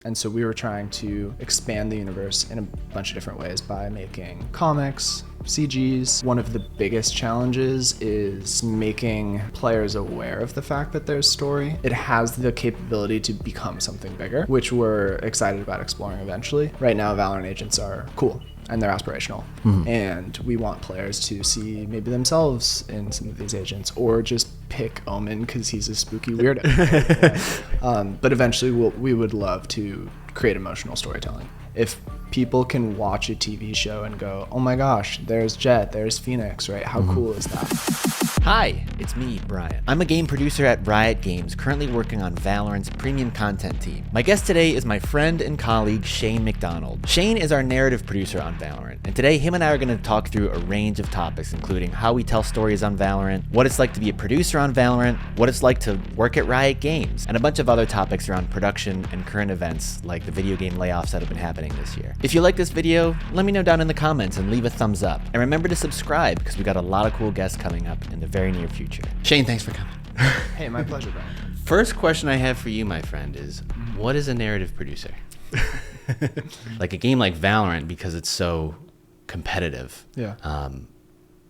And so we were trying to expand the universe in a bunch of different ways by making comics, CGs. One of the biggest challenges is making players aware of the fact that there's story. It has the capability to become something bigger, which we're excited about exploring eventually. Right now, Valorant agents are cool and they're aspirational. And we want players to see maybe themselves in some of these agents, or just pick Omen because he's a spooky weirdo. But eventually we would love to create emotional storytelling. If people can watch a TV show and go, oh my gosh, there's Jet, there's Phoenix, right? How cool is that? Hi, it's me, Brian. I'm a game producer at Riot Games, currently working on Valorant's premium content team. My guest today is my friend and colleague, Shane McDonald. Shane is our narrative producer on Valorant, and today him and I are going to talk through a range of topics, including how we tell stories on Valorant, what it's like to be a producer on Valorant, what it's like to work at Riot Games, and a bunch of other topics around production and current events like the video game layoffs that have been happening this year. If you like this video, let me know down in the comments and leave a thumbs up. And remember to subscribe because we got a lot of cool guests coming up in the very near future. Shane, thanks for coming. Hey, my pleasure, Brian. First question I have for you, my friend, is what is a narrative producer? Like a game like Valorant, because it's so competitive. Yeah.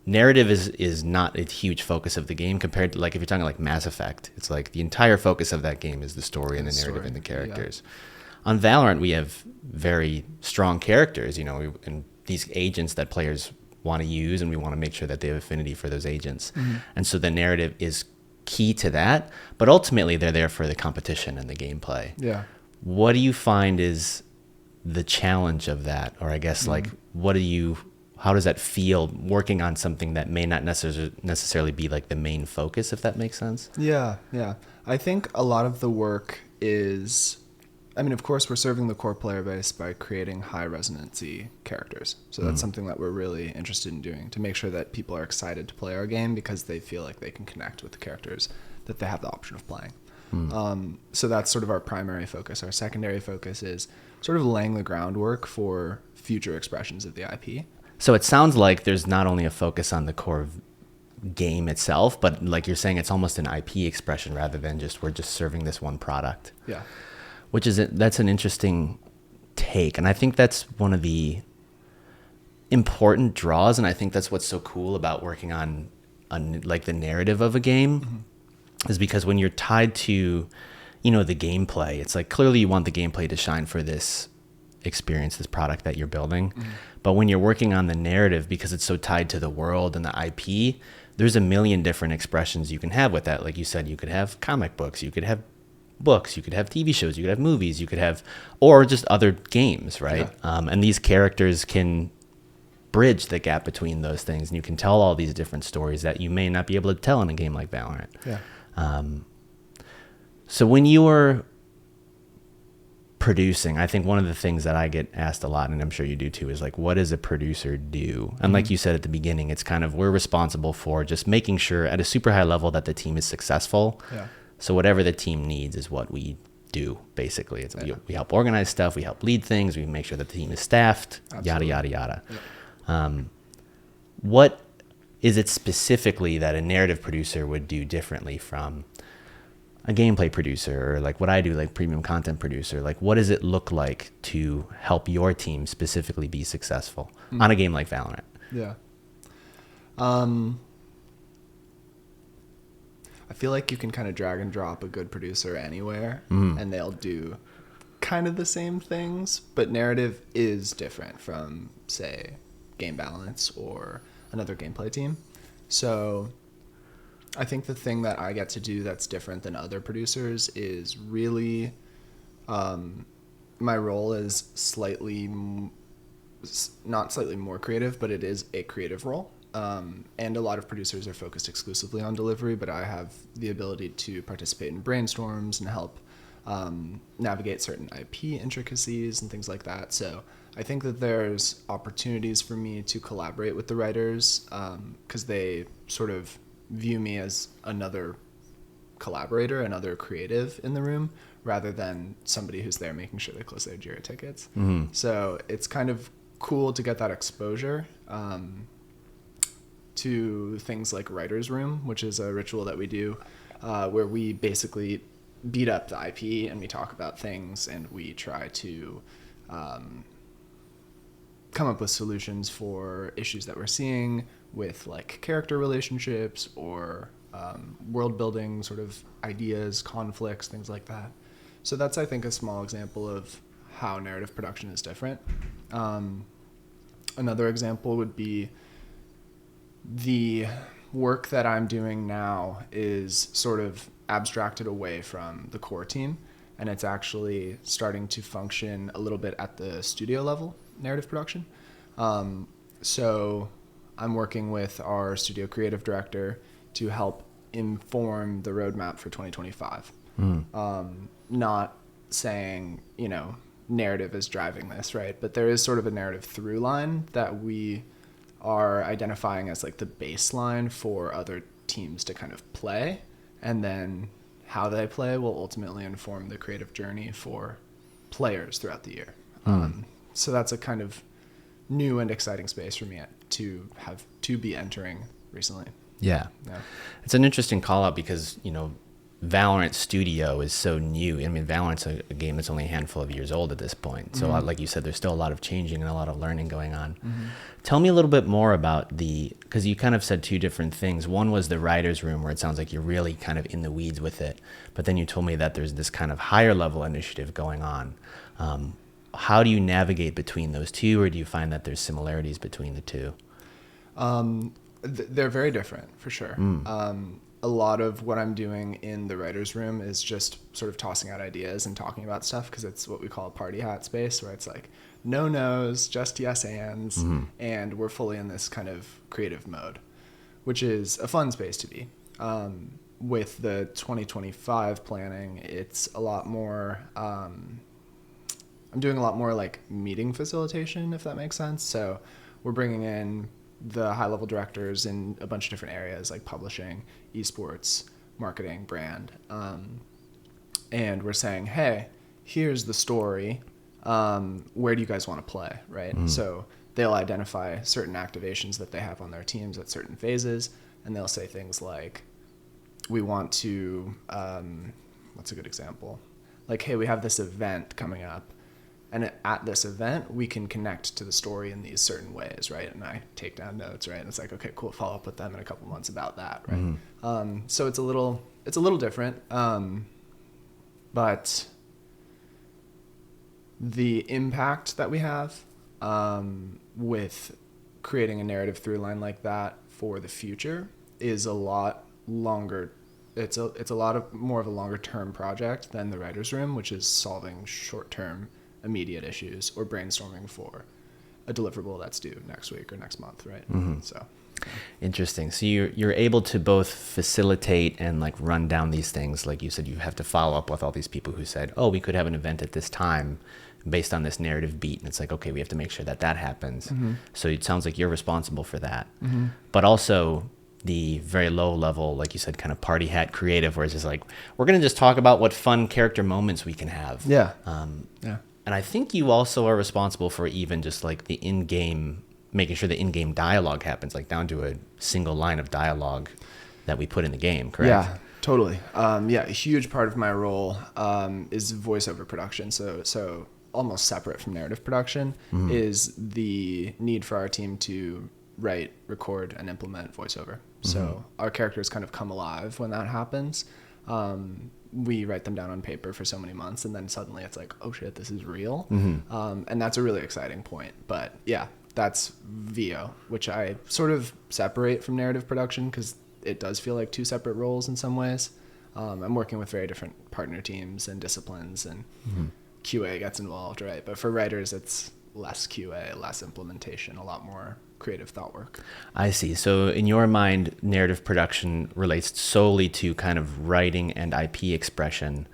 Narrative is not a huge focus of the game compared to, like, if you're talking like Mass Effect, it's like the entire focus of that game is the story and the narrative and the characters. Yeah. On Valorant, we have very strong characters, you know, and these agents that players want to use, and we want to make sure that they have affinity for those agents. And so the narrative is key to that, but ultimately they're there for the competition and the gameplay. Yeah. What do you find is the challenge of that? Or I guess like, how does that feel working on something that may not necessarily be like the main focus, if that makes sense? Yeah. I think a lot of the work is, I mean, of course, we're serving the core player base by creating high resonancy characters. So that's something that we're really interested in doing, to make sure that people are excited to play our game because they feel like they can connect with the characters that they have the option of playing. So that's sort of our primary focus. Our secondary focus is sort of laying the groundwork for future expressions of the IP. So it sounds like there's not only a focus on the core game itself, but like you're saying, it's almost an IP expression rather than just we're just serving this one product. Yeah. That's an interesting take. And I think that's one of the important draws. And I think that's what's so cool about working on like the narrative of a game is because when you're tied to, you know, the gameplay, it's like clearly you want the gameplay to shine for this experience, this product that you're building. But when you're working on the narrative, because it's so tied to the world and the IP, there's a million different expressions you can have with that. Like you said, you could have comic books, you could have books, you could have TV shows, you could have movies, you could have, or just other games, right? Yeah. And these characters can bridge the gap between those things, and you can tell all these different stories that you may not be able to tell in a game like Valorant. Yeah. So when you were producing, I think one of the things that I get asked a lot, and I'm sure you do too, is like, what does a producer do? And like you said at the beginning, it's kind of, we're responsible for just making sure at a super high level that the team is successful. Yeah. So whatever the team needs is what we do, basically. It's, we help organize stuff, we help lead things, we make sure that the team is staffed, yada, yada, yada. Yeah. What is it specifically that a narrative producer would do differently from a gameplay producer, or like what I do, like premium content producer? Like, what does it look like to help your team specifically be successful on a game like Valorant? Yeah. I feel like you can kind of drag and drop a good producer anywhere, and they'll do kind of the same things, but narrative is different from, say, game balance or another gameplay team. So I think the thing that I get to do that's different than other producers is really, my role is not slightly more creative, but it is a creative role. And a lot of producers are focused exclusively on delivery, but I have the ability to participate in brainstorms and help navigate certain IP intricacies and things like that. So I think that there's opportunities for me to collaborate with the writers because they sort of view me as another collaborator, another creative in the room, rather than somebody who's there making sure they close their Jira tickets. So it's kind of cool to get that exposure to things like Writer's Room, which is a ritual that we do where we basically beat up the IP and we talk about things and we try to come up with solutions for issues that we're seeing with like character relationships or world building sort of ideas, conflicts, things like that. So that's, I think, a small example of how narrative production is different. Another example would be the work that I'm doing now is sort of abstracted away from the core team, and it's actually starting to function a little bit at the studio level, narrative production. So I'm working with our studio creative director to help inform the roadmap for 2025. Not saying, narrative is driving this, right? But there is sort of a narrative through line that we are identifying as like the baseline for other teams to kind of play, and then how they play will ultimately inform the creative journey for players throughout the year. So that's a kind of new and exciting space for me to be entering recently. Yeah. It's an interesting call out because, Valorant Studio is so new. I mean, Valorant's a game that's only a handful of years old at this point. So like you said, there's still a lot of changing and a lot of learning going on. Tell me a little bit more about because you kind of said two different things. One was the writer's room, where it sounds like you're really kind of in the weeds with it. But then you told me that there's this kind of higher level initiative going on. How do you navigate between those two, or do you find that there's similarities between the two? They're very different, for sure. A lot of what I'm doing in the writer's room is just sort of tossing out ideas and talking about stuff, because it's what we call a party hat space, where it's like no no's, just yes ands, and we're fully in this kind of creative mode, which is a fun space to be. With the 2025 planning, it's a lot more, I'm doing a lot more like meeting facilitation, if that makes sense. So we're bringing in the high-level directors in a bunch of different areas like publishing, esports, marketing, brand. And we're saying, hey, here's the story. Where do you guys want to play, right? So they'll identify certain activations that they have on their teams at certain phases, and they'll say things like, we want to, what's a good example? Like, hey, we have this event coming up, and at this event, we can connect to the story in these certain ways, right? And I take down notes, right? And it's like, okay, cool, follow up with them in a couple months about that, right? So it's a little different, but the impact that we have with creating a narrative through line like that for the future is a lot longer. It's a lot more of a longer term project than the writer's room, which is solving short term immediate issues or brainstorming for a deliverable that's due next week or next month, right? So interesting. So you're able to both facilitate and like run down these things. Like you said, you have to follow up with all these people who said, oh, we could have an event at this time based on this narrative beat, and it's like, okay, we have to make sure that happens. So it sounds like you're responsible for that. But also the very low level, like you said, kind of party hat creative, where it's just like, we're going to just talk about what fun character moments we can have. And I think you also are responsible for even just like the in-game, making sure the in-game dialogue happens, like down to a single line of dialogue that we put in the game, correct? Yeah, totally. A huge part of my role is voiceover production. So almost separate from narrative production is the need for our team to write, record, and implement voiceover. So our characters kind of come alive when that happens. We write them down on paper for so many months, and then suddenly it's like, oh shit, this is real. And that's a really exciting point. But yeah, that's VO, which I sort of separate from narrative production because it does feel like two separate roles in some ways. I'm working with very different partner teams and disciplines, and QA gets involved, right? But for writers, it's less QA, less implementation, a lot more creative thought work. I see. So in your mind, narrative production relates solely to kind of writing and IP expression,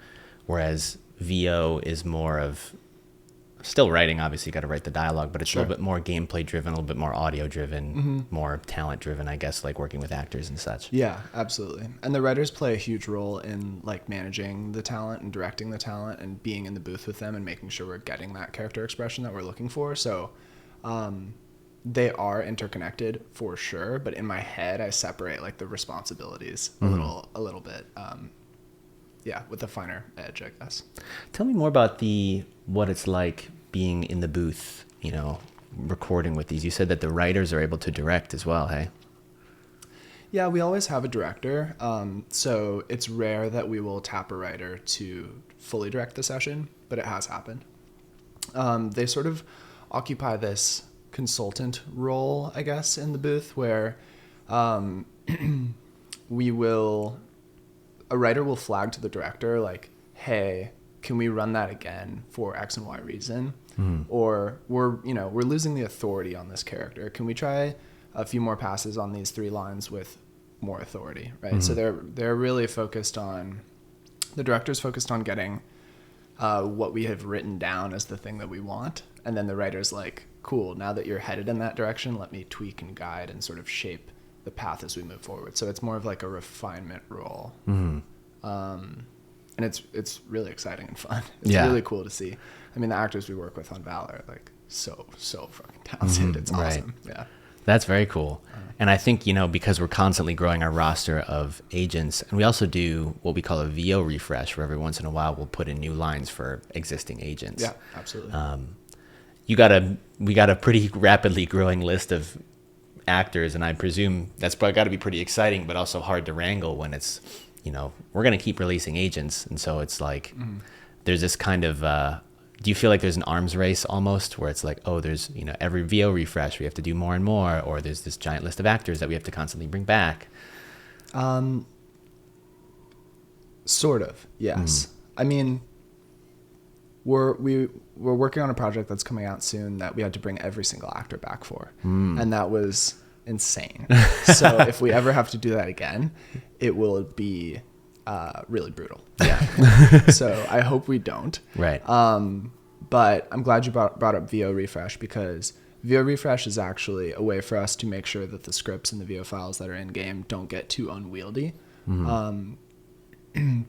whereas VO is more of still writing. Obviously, you got to write the dialogue, but it's a little bit more gameplay driven, a little bit more audio driven, more talent driven, I guess, like working with actors and such. Yeah, absolutely. And the writers play a huge role in like managing the talent and directing the talent and being in the booth with them and making sure we're getting that character expression that we're looking for. So they are interconnected for sure, but in my head I separate like the responsibilities a little bit. with a finer edge, I guess. Tell me more about what it's like being in the booth, recording with these. You said that the writers are able to direct as well, hey? Yeah, we always have a director. So it's rare that we will tap a writer to fully direct the session, but it has happened. They sort of occupy this consultant role, I guess, in the booth where a writer will flag to the director like, hey, can we run that again for X and Y reason? Or we're losing the authority on this character. Can we try a few more passes on these 3 lines with more authority, right? So they're really focused on, the director's focused on getting what we have written down as the thing that we want. And then the writer's like, cool, now that you're headed in that direction, let me tweak and guide and sort of shape the path as we move forward. So it's more of like a refinement role. And it's really exciting and fun. It's really cool to see. I mean, the actors we work with on Valor are like so fucking talented. It's awesome. Right. Yeah. That's very cool. And I think, because we're constantly growing our roster of agents, and we also do what we call a VO refresh, where every once in a while we'll put in new lines for existing agents. Yeah, absolutely. We got a pretty rapidly growing list of actors, and I presume that's probably got to be pretty exciting, but also hard to wrangle when it's, we're going to keep releasing agents. And so it's like, there's this kind of, do you feel like there's an arms race almost where it's like, oh, there's, every VO refresh, we have to do more and more, or there's this giant list of actors that we have to constantly bring back? Sort of, yes. I mean, we're working on a project that's coming out soon that we had to bring every single actor back for. And that was insane. So if we ever have to do that again, it will be really brutal. Yeah. So I hope we don't. Right. But I'm glad you brought up VO refresh, because VO refresh is actually a way for us to make sure that the scripts and the VO files that are in game don't get too unwieldy.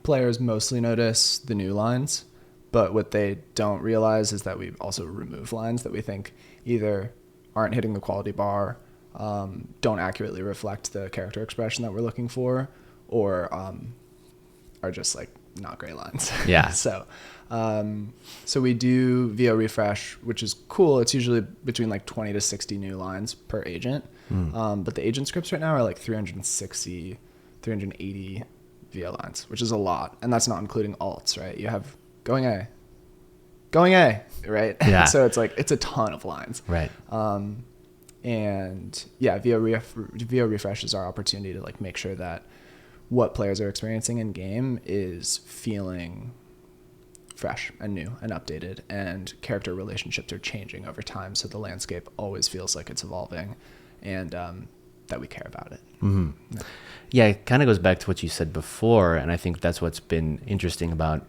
Players mostly notice the new lines, but what they don't realize is that we also remove lines that we think either aren't hitting the quality bar, don't accurately reflect the character expression that we're looking for, or are just like not great lines. Yeah. So we do VO refresh, which is cool. It's usually between like 20 to 60 new lines per agent. But the agent scripts right now are like 360, 380 VO lines, which is a lot. And that's not including alts, right? You have going A, right? Yeah. So it's like, it's a ton of lines. Right. And yeah, VO refresh is our opportunity to like make sure that what players are experiencing in game is feeling fresh and new and updated, and character relationships are changing over time. So the landscape always feels like it's evolving, and that we care about it. Yeah, it kind of goes back to what you said before. And I think that's what's been interesting about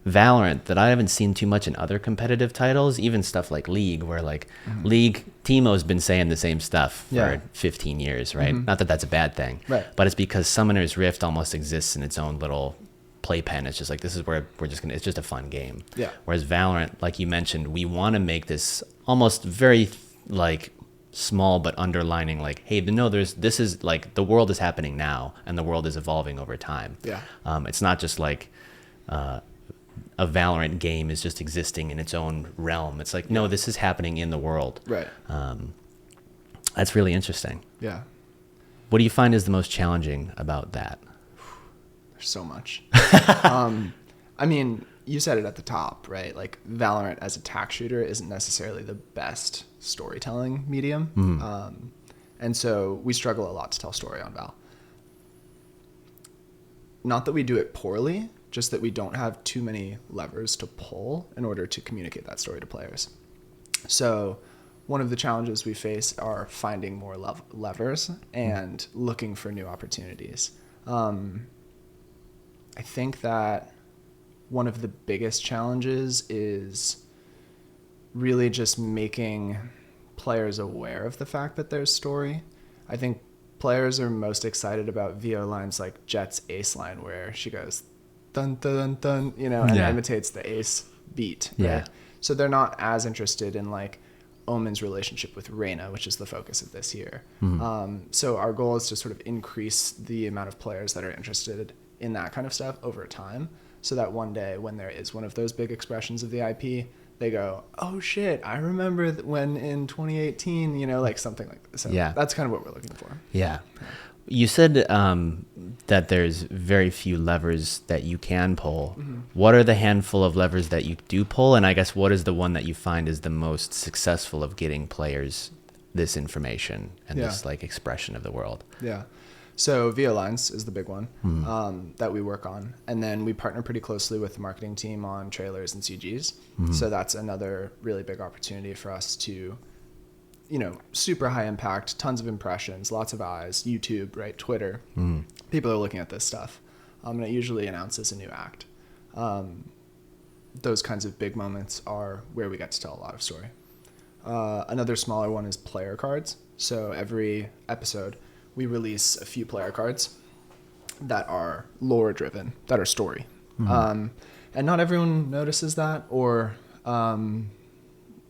Valorant that I haven't seen too much in other competitive titles, even stuff like League, where like League, Teemo's been saying the same stuff for 15 years, right? Not that that's a bad thing, but it's because Summoner's Rift almost exists in its own little playpen. It's just like, this is where we're just gonna, it's just a fun game. Yeah. Whereas Valorant, like you mentioned, we want to make this almost very like small, but underlining like, hey, this is like, the world is happening now and the world is evolving over time. Yeah. It's not just like, a Valorant game is just existing in its own realm. It's like, no, this is happening in the world. Right. That's really interesting. Yeah. What do you find is the most challenging about that? There's so much. I mean, you said it at the top, right? Like Valorant as a tac shooter isn't necessarily the best storytelling medium. And so we struggle a lot to tell story on Val. Not that we do it poorly, just that we don't have too many levers to pull in order to communicate that story to players. So one of the challenges we face are finding more levers and looking for new opportunities. I think that one of the biggest challenges is really just making players aware of the fact that there's story. I think players are most excited about VO lines like Jet's ace line, where she goes dun dun dun, and imitates the ace beat. Right? Yeah. So they're not as interested in like Omen's relationship with Reyna, which is the focus of this year. So our goal is to sort of increase the amount of players that are interested in that kind of stuff over time, so that one day when there is one of those big expressions of the IP, they go, oh shit, I remember when in 2018, like something like this. So that's kind of what we're looking for. Yeah. You said that there's very few levers that you can pull. Mm-hmm. What are the handful of levers that you do pull? And I guess what is the one that you find is the most successful of getting players this information and this like expression of the world? Yeah. So VO Lines is the big one that we work on. And then we partner pretty closely with the marketing team on trailers and CGs. So that's another really big opportunity for us to, super high impact, tons of impressions, lots of eyes, YouTube, right? Twitter. People are looking at this stuff. And it usually announces a new act. Those kinds of big moments are where we get to tell a lot of story. Another smaller one is player cards. So every episode, we release a few player cards that are lore driven, that are story. And not everyone notices that, or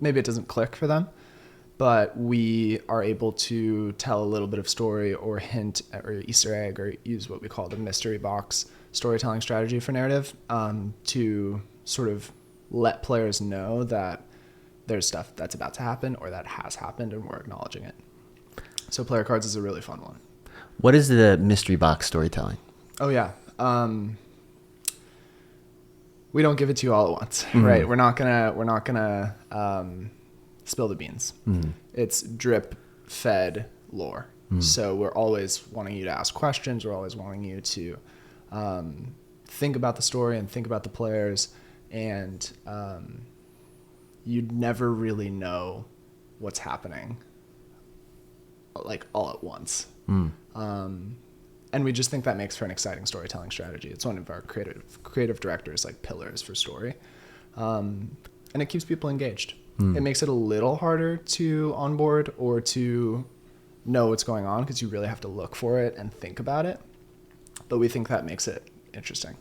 maybe it doesn't click for them, but we are able to tell a little bit of story or hint or Easter egg or use what we call the mystery box storytelling strategy for narrative to sort of let players know that there's stuff that's about to happen or that has happened and we're acknowledging it. So player cards is a really fun one. What is the mystery box storytelling? Oh, yeah. We don't give it to you all at once, right? We're not gonna spill the beans. It's drip fed lore. So we're always wanting you to ask questions. We're always wanting you to think about the story and think about the players. And you'd never really know what's happening like all at once. And we just think that makes for an exciting storytelling strategy. It's one of our creative directors like pillars for story. And it keeps people engaged. It makes it a little harder to onboard or to know what's going on because you really have to look for it and think about it. But we think that makes it interesting.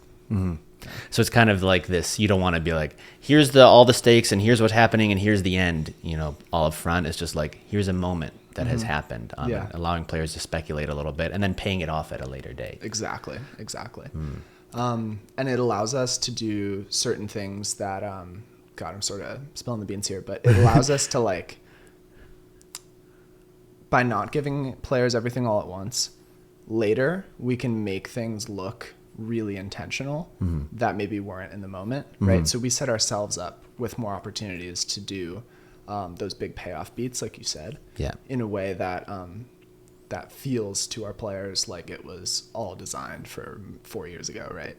So it's kind of like this. You don't want to be like, here's all the stakes and here's what's happening and here's the end, all up front. It's just like, here's a moment that has happened, allowing players to speculate a little bit and then paying it off at a later date. Exactly. And it allows us to do certain things that, God, I'm sort of spilling the beans here, but it allows us to by not giving players everything all at once, later we can make things look really intentional that maybe weren't in the moment, right? So we set ourselves up with more opportunities to do those big payoff beats, like you said, in a way that that feels to our players like it was all designed for 4 years ago, right?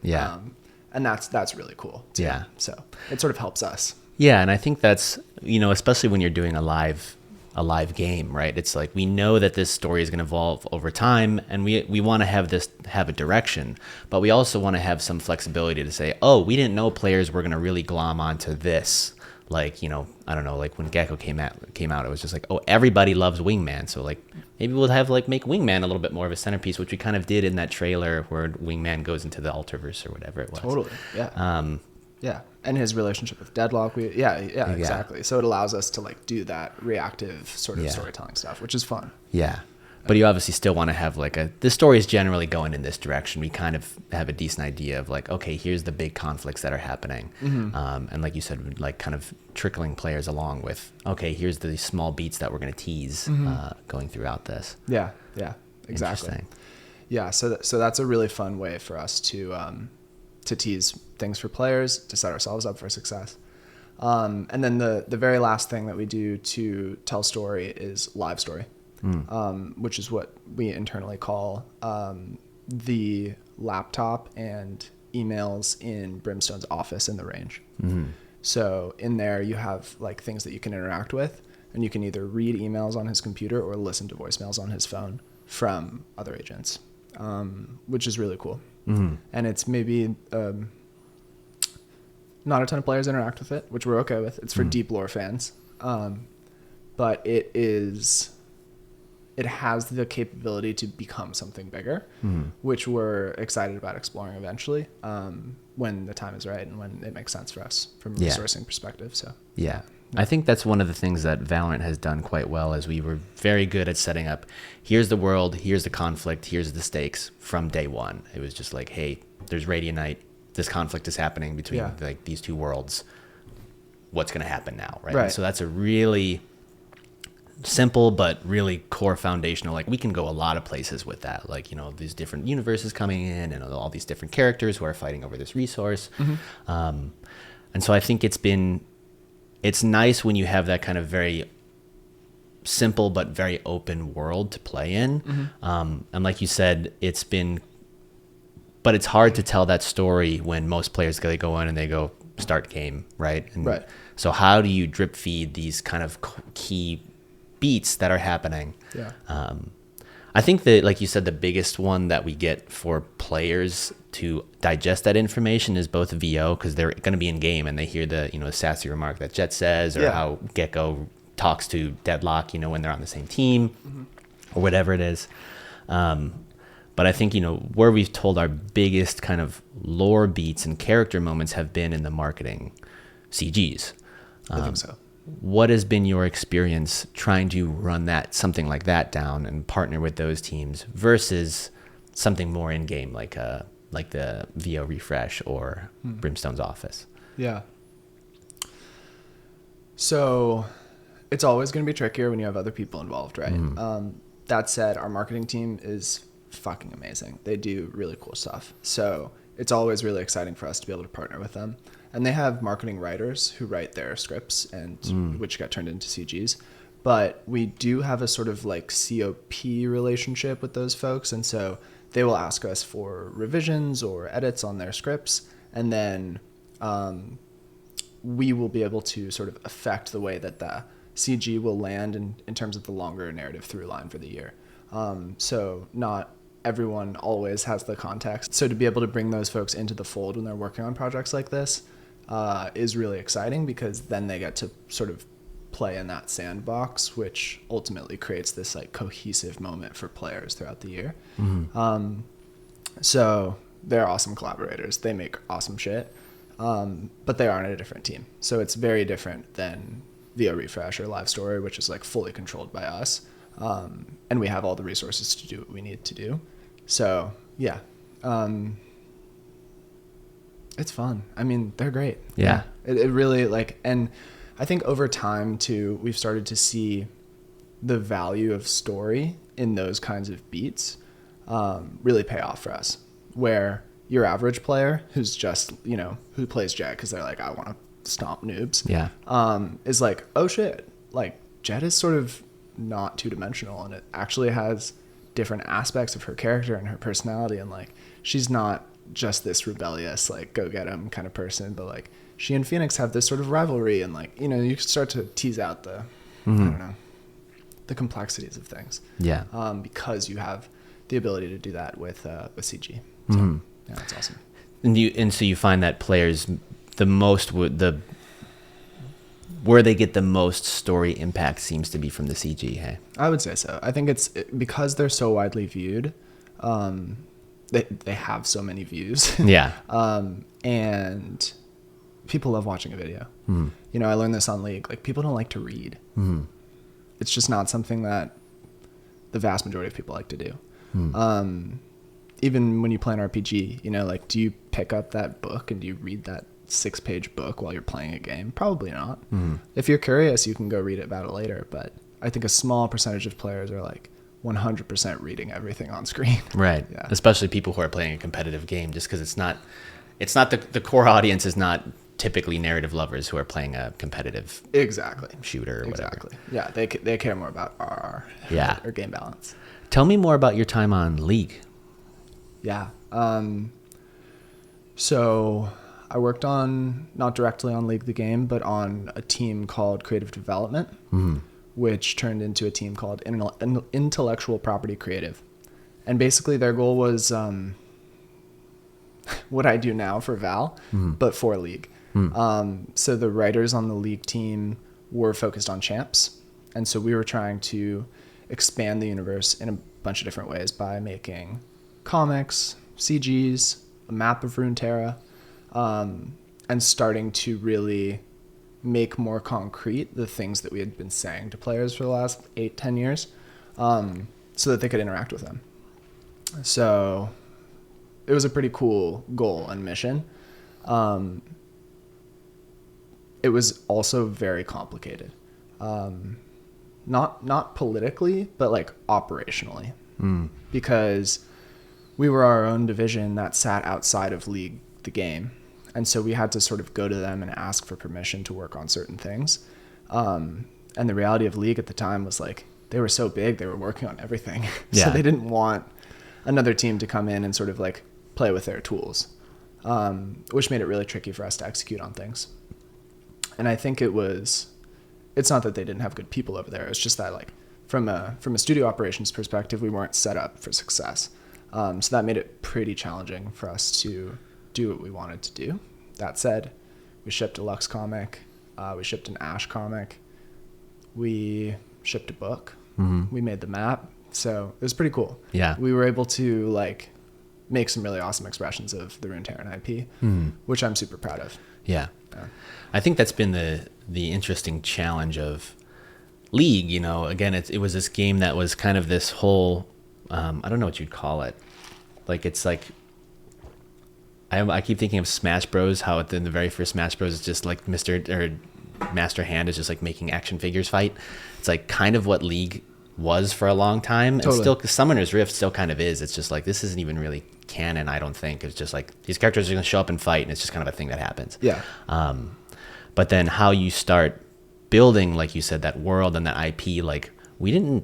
And that's really cool too. So it sort of helps us. And I think that's, especially when you're doing a live game, right? It's like, we know that this story is going to evolve over time and we want to have a direction, but we also want to have some flexibility to say, oh, we didn't know players were going to really glom onto this. Like, I don't know, like when Gecko came out, it was just like, oh, everybody loves Wingman. So like, maybe we'll have make Wingman a little bit more of a centerpiece, which we kind of did in that trailer where Wingman goes into the Ultraverse or whatever it was. Totally. Yeah. And his relationship with Deadlock. Exactly. So it allows us to do that reactive sort of storytelling stuff, which is fun. Yeah. But you obviously still want to have the story is generally going in this direction. We kind of have a decent idea of okay, here's the big conflicts that are happening. And like you said, kind of trickling players along with, okay, here's the small beats that we're going to tease going throughout this. Yeah, exactly. Yeah, so that's a really fun way for us to tease things for players, to set ourselves up for success. And then the very last thing that we do to tell story is live story. Which is what we internally call the laptop and emails in Brimstone's office in the range. So in there you have things that you can interact with, and you can either read emails on his computer or listen to voicemails on his phone from other agents, which is really cool. And it's maybe not a ton of players interact with it, which we're okay with. It's for deep lore fans, but it has the capability to become something bigger, which we're excited about exploring eventually when the time is right and when it makes sense for us from a resourcing perspective. So I think that's one of the things that Valorant has done quite well, is we were very good at setting up, here's the world, here's the conflict, here's the stakes from day one. It was just like, hey, there's Radianite, this conflict is happening between like these two worlds. What's going to happen now, right? And so that's a really simple but really core foundational, like we can go a lot of places with that, like, you know, these different universes coming in and all these different characters who are fighting over this resource. And so I think it's nice when you have that kind of very simple but very open world to play in. And like you said, but it's hard to tell that story when most players go in and they go start game, right? And so how do you drip feed these kind of key beats that are happening? I think that, like you said, the biggest one that we get for players to digest that information is both VO, because they're going to be in game and they hear the, you know, sassy remark that Jet says, or how Gecko talks to Deadlock, you know, when they're on the same team or whatever it is. But I think, you know, where we've told our biggest kind of lore beats and character moments have been in the marketing CGs. I think so. What has been your experience trying to run something like that down and partner with those teams versus something more in game, like the VO refresh or Brimstone's office? Yeah. So it's always going to be trickier when you have other people involved, right? That said, our marketing team is fucking amazing. They do really cool stuff. So it's always really exciting for us to be able to partner with them. And they have marketing writers who write their scripts and which got turned into CGs. But we do have a sort of like COP relationship with those folks. And so they will ask us for revisions or edits on their scripts. And then we will be able to sort of affect the way that the CG will land in terms of the longer narrative through line for the year. So not everyone always has the context. So to be able to bring those folks into the fold when they're working on projects like this is really exciting, because then they get to sort of play in that sandbox, which ultimately creates this like cohesive moment for players throughout the year. So they're awesome collaborators. They make awesome shit, but they are on a different team. So it's very different than VO Refresh or Live Story, which is like fully controlled by us. And we have all the resources to do what we need to do. So yeah, it's fun. I mean, they're great. Yeah. It really like, and I think over time too, we've started to see the value of story in those kinds of beats really pay off for us, where your average player who's just, you know, who plays Jet because they're like, I want to stomp noobs, is like, oh shit, like Jet is sort of not two-dimensional, and it actually has different aspects of her character and her personality, and like she's not just this rebellious like go get him kind of person, but like she and Phoenix have this sort of rivalry, and like, you know, you start to tease out the I don't know, the complexities of things, because you have the ability to do that with CG. So yeah, that's awesome. And so you find that players where they get the most story impact seems to be from the CG, hey? I would say so. I think it's because they're so widely viewed. They have so many views. And people love watching a video. You know, I learned this on League. Like, people don't like to read. It's just not something that the vast majority of people like to do. Even when you play an RPG, you know, like, do you pick up that book and do you read that 6-page book while you're playing a game? Probably not. If you're curious, you can go read about it later, but I think a small percentage of players are like 100% reading everything on screen. Right. Yeah. Especially people who are playing a competitive game, just because it's not the core audience is not typically narrative lovers who are playing a competitive shooter or whatever. Yeah, they care more about RR or game balance. Tell me more about your time on League. Yeah. So I worked on, not directly on League the game, but on a team called Creative Development, which turned into a team called Intellectual Property Creative. And basically their goal was what I do now for Val, but for League. So the writers on the League team were focused on champs. And so we were trying to expand the universe in a bunch of different ways by making comics, CGs, a map of Runeterra, and starting to really make more concrete the things that we had been saying to players for the last 8-10 years, so that they could interact with them. So it was a pretty cool goal and mission. It was also very complicated. Not politically, but like operationally, because we were our own division that sat outside of League, the game. And so we had to sort of go to them and ask for permission to work on certain things. And the reality of League at the time was like, they were so big, they were working on everything. So they didn't want another team to come in and sort of like play with their tools, which made it really tricky for us to execute on things. And I think it's not that they didn't have good people over there. It's just that like from a studio operations perspective, we weren't set up for success. So that made it pretty challenging for us to do what we wanted to do. That said, we shipped a Lux comic. We shipped an Ash comic. We shipped a book. We made the map. So it was pretty cool. Yeah. We were able to like make some really awesome expressions of the Runeterran IP, which I'm super proud of. Yeah. I think that's been the interesting challenge of League. You know, again, it was this game that was kind of this whole, I don't know what you'd call it. Like, it's like, I keep thinking of Smash Bros. How in the very first Smash Bros. It's just like Master Hand is just like making action figures fight. It's like kind of what League was for a long time. Totally. And still, Summoner's Rift still kind of is. It's just like, this isn't even really canon, I don't think. It's just like, these characters are going to show up and fight, and it's just kind of a thing that happens. Yeah. But then how you start building, like you said, that world and that IP, like, you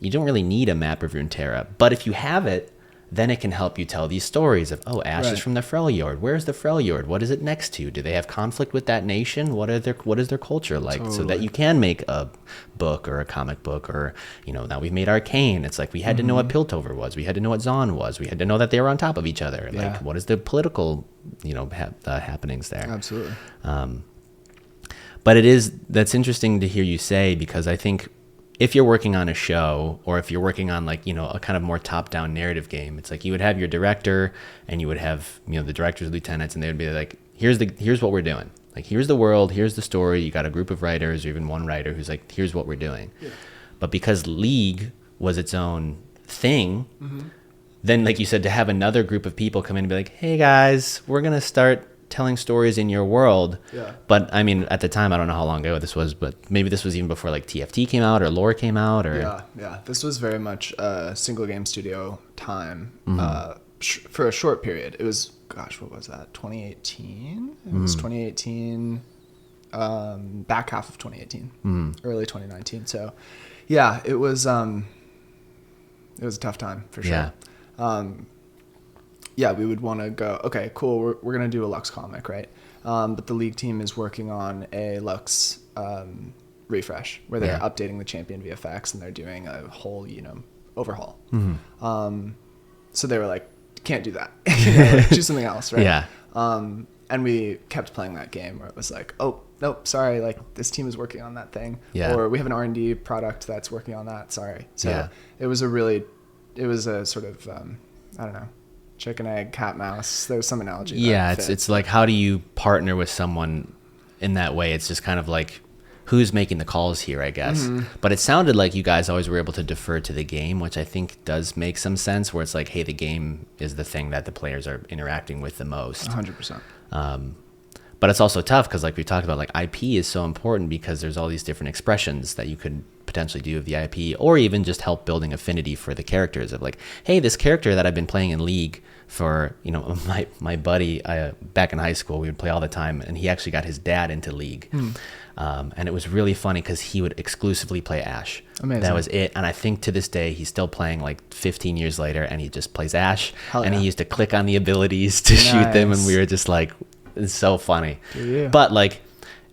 don't really need a map of Runeterra. But if you have it, then it can help you tell these stories of, oh, Ash is from the Freljord. Where's the Freljord? What is it next to? Do they have conflict with that nation? What is their culture like? Totally. So that you can make a book or a comic book, or, you know, now we've made Arcane. It's like, we had to know what Piltover was. We had to know what Zaun was. We had to know that they were on top of each other. Like, what is the political, you know, happenings there? Absolutely. But that's interesting to hear you say, because I think if you're working on a show, or if you're working on, like, you know, a kind of more top-down narrative game, it's like you would have your director, and you would have, you know, the director's lieutenants, and they would be like, here's what we're doing. Like, here's the world, here's the story. You got a group of writers, or even one writer who's like, here's what we're doing. Yeah. But because League was its own thing, then, like you said, to have another group of people come in and be like, hey guys, we're gonna start telling stories in your world. Yeah. But I mean, at the time, I don't know how long ago this was, but maybe this was even before like TFT came out or Lore came out, or This was very much a single game studio time. For a short period. It was, gosh, what was that? 2018. It was 2018. Back half of 2018. Early 2019. So, yeah, it was a tough time for sure. Yeah, we would want to go, okay, cool, we're going to do a Lux comic, right? But the League team is working on a Lux refresh, where they're updating the champion VFX, and they're doing a whole, you know, overhaul. So they were like, can't do that. You know, like, do something else, right? Yeah. And we kept playing that game where it was like, oh, nope, sorry, like, this team is working on that thing. Yeah. Or we have an R&D product that's working on that, sorry. So it was a sort of, I don't know, chicken, egg, cat, mouse. There's some analogy. Yeah, it's like, how do you partner with someone in that way? It's just kind of like, who's making the calls here, I guess. But it sounded like you guys always were able to defer to the game, which I think does make some sense, where it's like, hey, the game is the thing that the players are interacting with the most. 100%. But it's also tough because, like we talked about, like, IP is so important, because there's all these different expressions that you could potentially do of the IP, or even just help building affinity for the characters of, like, hey, this character that I've been playing in League for, you know, my buddy back in high school, we would play all the time, and he actually got his dad into League. And it was really funny because he would exclusively play Ash. Amazing. That was it. And I think to this day, he's still playing, like, 15 years later, and he just plays Ash. And he used to click on the abilities to shoot them, and we were just like, it's so funny. But, like,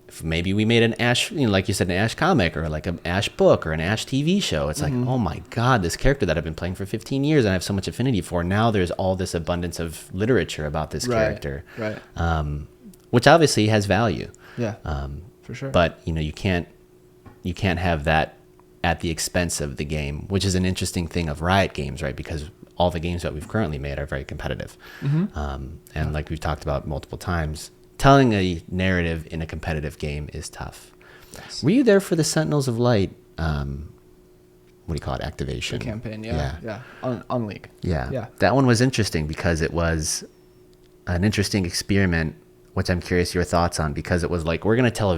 if maybe we made an Ash, you know, like you said, an Ash comic, or like an Ash book, or an Ash TV show. It's like, oh my God, this character that I've been playing for 15 years and I have so much affinity for, now there's all this abundance of literature about this character. Right. Which obviously has value. Yeah. For sure. But, you know, you can't have that at the expense of the game, which is an interesting thing of Riot games, right? Because all the games that we've currently made are very competitive. And like we've talked about multiple times, telling a narrative in a competitive game is tough. Yes. Were you there for the Sentinels of Light? What do you call it? Activation. The campaign, yeah. On League. Yeah. That one was interesting because it was an interesting experiment, which I'm curious your thoughts on, because it was like, we're going to tell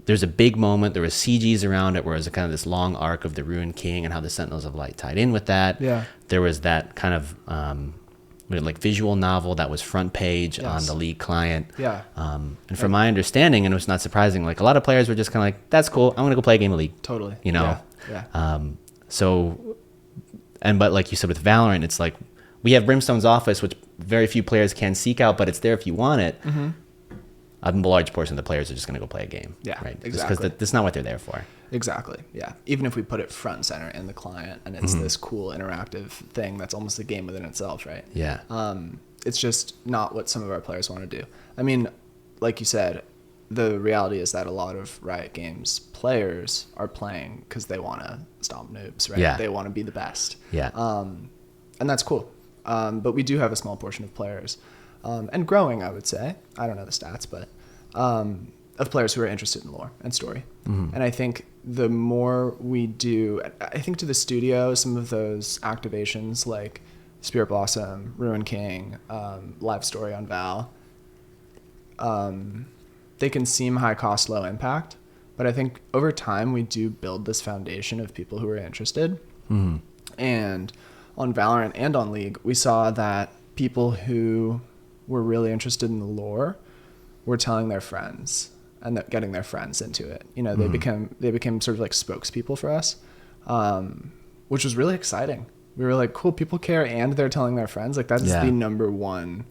there's a big moment. There was CGs around it where it was kind of this long arc of the Ruined King and how the Sentinels of Light tied in with that. Yeah. There was that kind of like visual novel that was front page on the League client. Yeah. And from my understanding, and it was not surprising, like a lot of players were just kind of like, that's cool, I'm going to go play a game of League. Totally. You know? Yeah. But like you said with Valorant, it's like we have Brimstone's office, which very few players can seek out, but it's there if you want it. Mm-hmm. A large portion of the players are just going to go play a game. Yeah, right? exactly. Because that's not what they're there for. Exactly. Yeah. Even if we put it front and center in the client, and it's this cool interactive thing that's almost a game within itself, right? Yeah. It's just not what some of our players want to do. I mean, like you said, the reality is that a lot of Riot Games players are playing because they want to stomp noobs, right? Yeah. They want to be the best. Yeah. And that's cool. But we do have a small portion of players, and growing, I would say. I don't know the stats, but of players who are interested in lore and story. And I think the more we do, I think to the studio, some of those activations like Spirit Blossom, Ruin King, Live Story on Val, they can seem high cost, low impact, but I think over time we do build this foundation of people who are interested. And on Valorant and on League, we saw that people who were really interested in the lore were telling their friends and getting their friends into it. You know, they became sort of like spokespeople for us, which was really exciting. We were like, cool, people care and they're telling their friends. Like that's the number one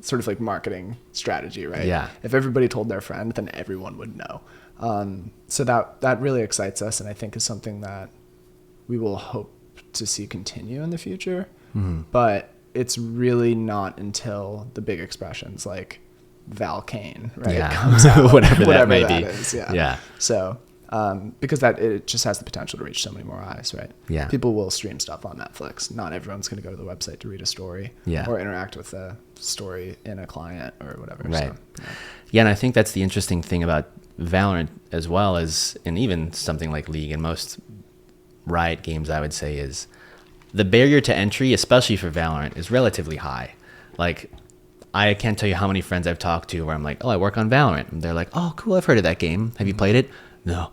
sort of like marketing strategy, right? Yeah. If everybody told their friend, then everyone would know. So that really excites us, and I think is something that we will hope to see continue in the future. But it's really not until the big expressions like Valcane, right, comes out, whatever that may be. Is, Yeah. So because it just has the potential to reach so many more eyes, right? Yeah. People will stream stuff on Netflix. Not everyone's going to go to the website to read a story or interact with a story in a client or whatever. Right. So, Yeah, and I think that's the interesting thing about Valorant as well as, and even something like League and most Riot games, I would say, is the barrier to entry, especially for Valorant, is relatively high. Like, I can't tell you how many friends I've talked to where I'm like, oh, I work on Valorant. And they're like, oh, cool, I've heard of that game. Have you played it? No.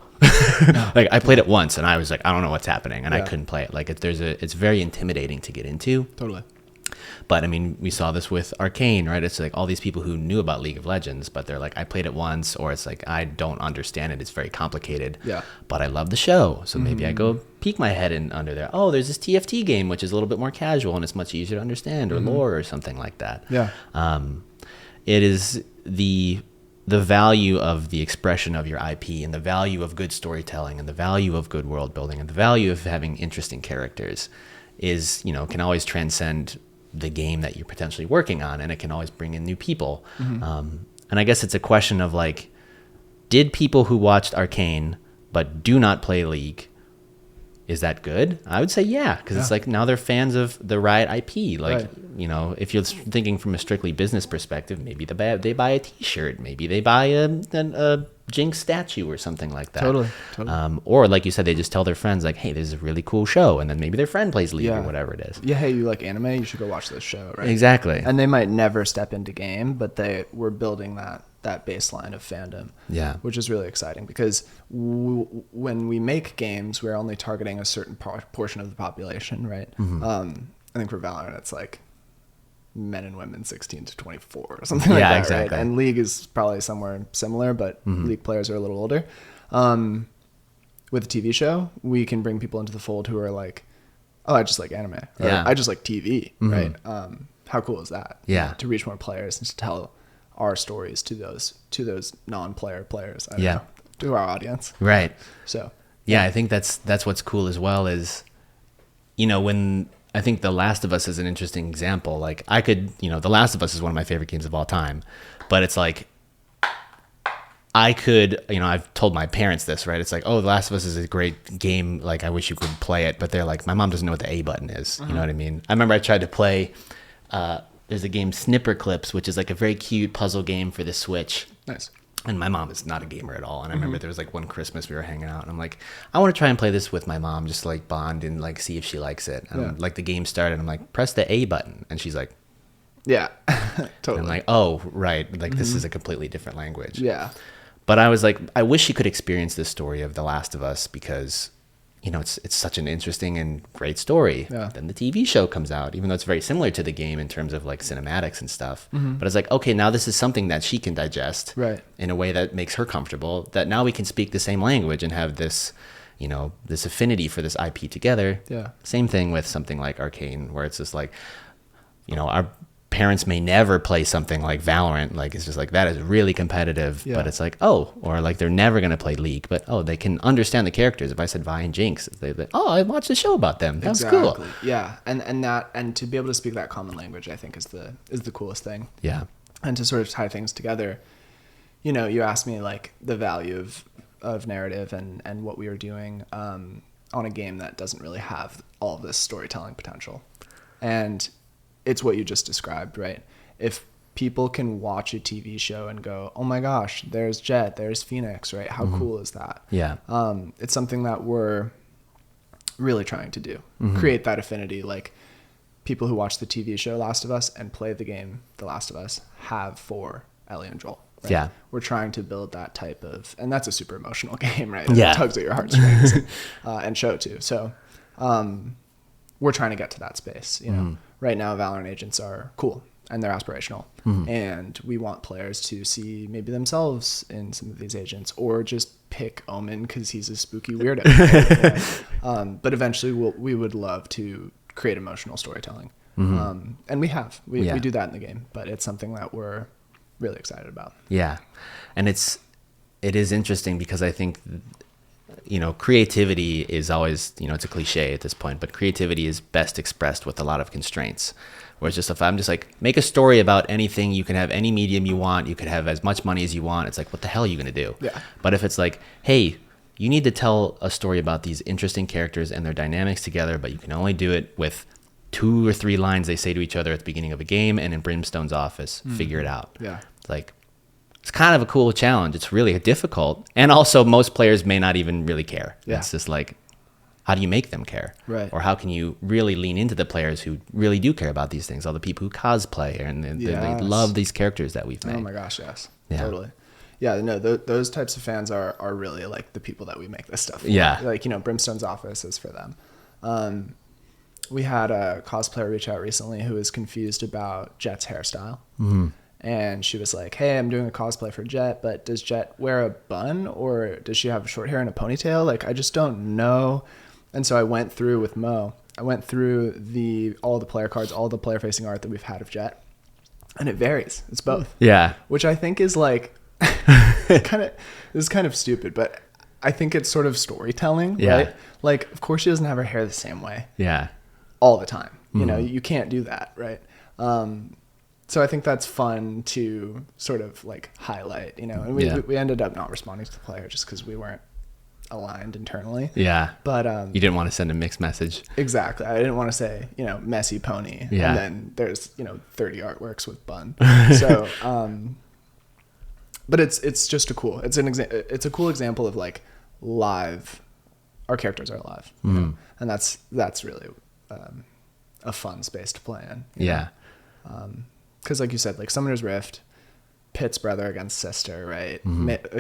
Like, I played it once and I was like, I don't know what's happening. And I couldn't play it. Like, it's very intimidating to get into. Totally. But I mean, we saw this with Arcane, right? It's like all these people who knew about League of Legends, but they're like, I played it once, or it's like, I don't understand it. It's very complicated. Yeah. But I love the show. So maybe I go peek my head in under there. Oh, there's this TFT game, which is a little bit more casual and it's much easier to understand, or lore or something like that. Yeah. It is the value of the expression of your IP and the value of good storytelling and the value of good world building and the value of having interesting characters is, can always transcend the game that you're potentially working on, and it can always bring in new people. And I guess it's a question of like, did people who watched Arcane but do not play League, is that good? I would say yeah, because it's like now they're fans of the Riot IP. Like, if you're thinking from a strictly business perspective, maybe they buy a T-shirt, maybe they buy a Jinx statue or something like that. Totally. Or like you said, they just tell their friends like, hey, this is a really cool show, and then maybe their friend plays League or whatever it is. Yeah, hey, you like anime? You should go watch this show, right? Exactly. And they might never step into game, but they were building that baseline of fandom. Yeah. Which is really exciting because when we make games, we're only targeting a certain portion of the population, right? I think for Valorant, it's like men and women 16 to 24 or something like that. Yeah, exactly. Right? And League is probably somewhere similar, but League players are a little older. With a TV show, we can bring people into the fold who are like, oh, I just like anime. Or, I just like TV, right? How cool is that? Yeah. To reach more players and to tell our stories to those non-player players. I don't know, to our audience. Right. So. Yeah, I think that's what's cool as well is, when I think The Last of Us is an interesting example. Like I could, The Last of Us is one of my favorite games of all time, but it's like, I could, I've told my parents this, right? It's like, oh, The Last of Us is a great game. Like, I wish you could play it. But they're like, my mom doesn't know what the A button is. You know what I mean? I remember I tried to play there's a game Snipper Clips, which is like a very cute puzzle game for the Switch. Nice. And my mom is not a gamer at all. And I remember there was like one Christmas we were hanging out and I'm like, I want to try and play this with my mom, just to like bond and like see if she likes it. And like the game started, I'm like, press the A button. And she's like, yeah, totally. I'm like, oh, right. Like this is a completely different language. Yeah. But I was like, I wish she could experience this story of The Last of Us because, you know, it's such an interesting and great story. Yeah. Then the TV show comes out, even though it's very similar to the game in terms of like cinematics and stuff. But it's like, okay, now this is something that she can digest in a way that makes her comfortable, that now we can speak the same language and have this, you know, this affinity for this IP together. Yeah. Same thing with something like Arcane, where it's just like, you know, our parents may never play something like Valorant. Like, it's just like, that is really competitive, but it's like, oh, or like they're never going to play League, but oh, they can understand the characters. If I said Vi and Jinx, they're like, oh, I watched a show about them. That's cool. Yeah. And to be able to speak that common language, I think is the coolest thing. Yeah. And to sort of tie things together, you know, you asked me like the value of narrative and what we were doing on a game that doesn't really have all of this storytelling potential. And it's what you just described, right? If people can watch a TV show and go, oh my gosh, there's Jet, there's Phoenix, right? How cool is that? Yeah. It's something that we're really trying to do. Create that affinity. Like people who watch the TV show Last of Us and play the game The Last of Us have for Ellie and Joel. Right? Yeah. We're trying to build that type of, and that's a super emotional game, right? Yeah. It tugs at your heartstrings and show too. So we're trying to get to that space, you know? Right now, Valorant agents are cool and they're aspirational. And we want players to see maybe themselves in some of these agents or just pick Omen because he's a spooky weirdo. Right? But eventually we would love to create emotional storytelling. And we do that in the game, but it's something that we're really excited about. Yeah. And it is interesting because I think, you know, creativity is always, you know, it's a cliche at this point, but creativity is best expressed with a lot of constraints. Whereas just if I'm just like, make a story about anything, you can have any medium you want, you could have as much money as you want. It's like, what the hell are you going to do? Yeah. But if it's like, hey, you need to tell a story about these interesting characters and their dynamics together, but you can only do it with 2 or 3 lines they say to each other at the beginning of a game and in Brimstone's office, figure it out. Yeah. It's like, it's kind of a cool challenge. It's really difficult. And also most players may not even really care. Yeah. It's just like, how do you make them care? Right. Or how can you really lean into the players who really do care about these things? All the people who cosplay and they love these characters that we've made. Oh my gosh, yes. Yeah. Totally. Yeah, no, those types of fans are really like the people that we make this stuff for. Yeah. Like, you know, Brimstone's office is for them. We had a cosplayer reach out recently who was confused about Jet's hairstyle. And she was like, hey, I'm doing a cosplay for Jet, but does Jet wear a bun or does she have short hair and a ponytail? Like, I just don't know. And so I went through with Mo. I went through all the player cards, all the player-facing art that we've had of Jet. And it varies. It's both. Yeah. Which I think is like, this is kind of stupid, but I think it's sort of storytelling, right? Like, of course she doesn't have her hair the same way. Yeah. All the time. You know, you can't do that, right? So I think that's fun to sort of like highlight, you know, and we ended up not responding to the player just because we weren't aligned internally. Yeah. But you didn't want to send a mixed message. Exactly. I didn't want to say, you know, messy pony. Yeah. And then there's, you know, 30 artworks with bun. So, but it's just it's a cool example of like live, our characters are live. You know? And that's really a fun space to play in. Yeah. Because like you said, like Summoner's Rift, Pit's brother against sister, right?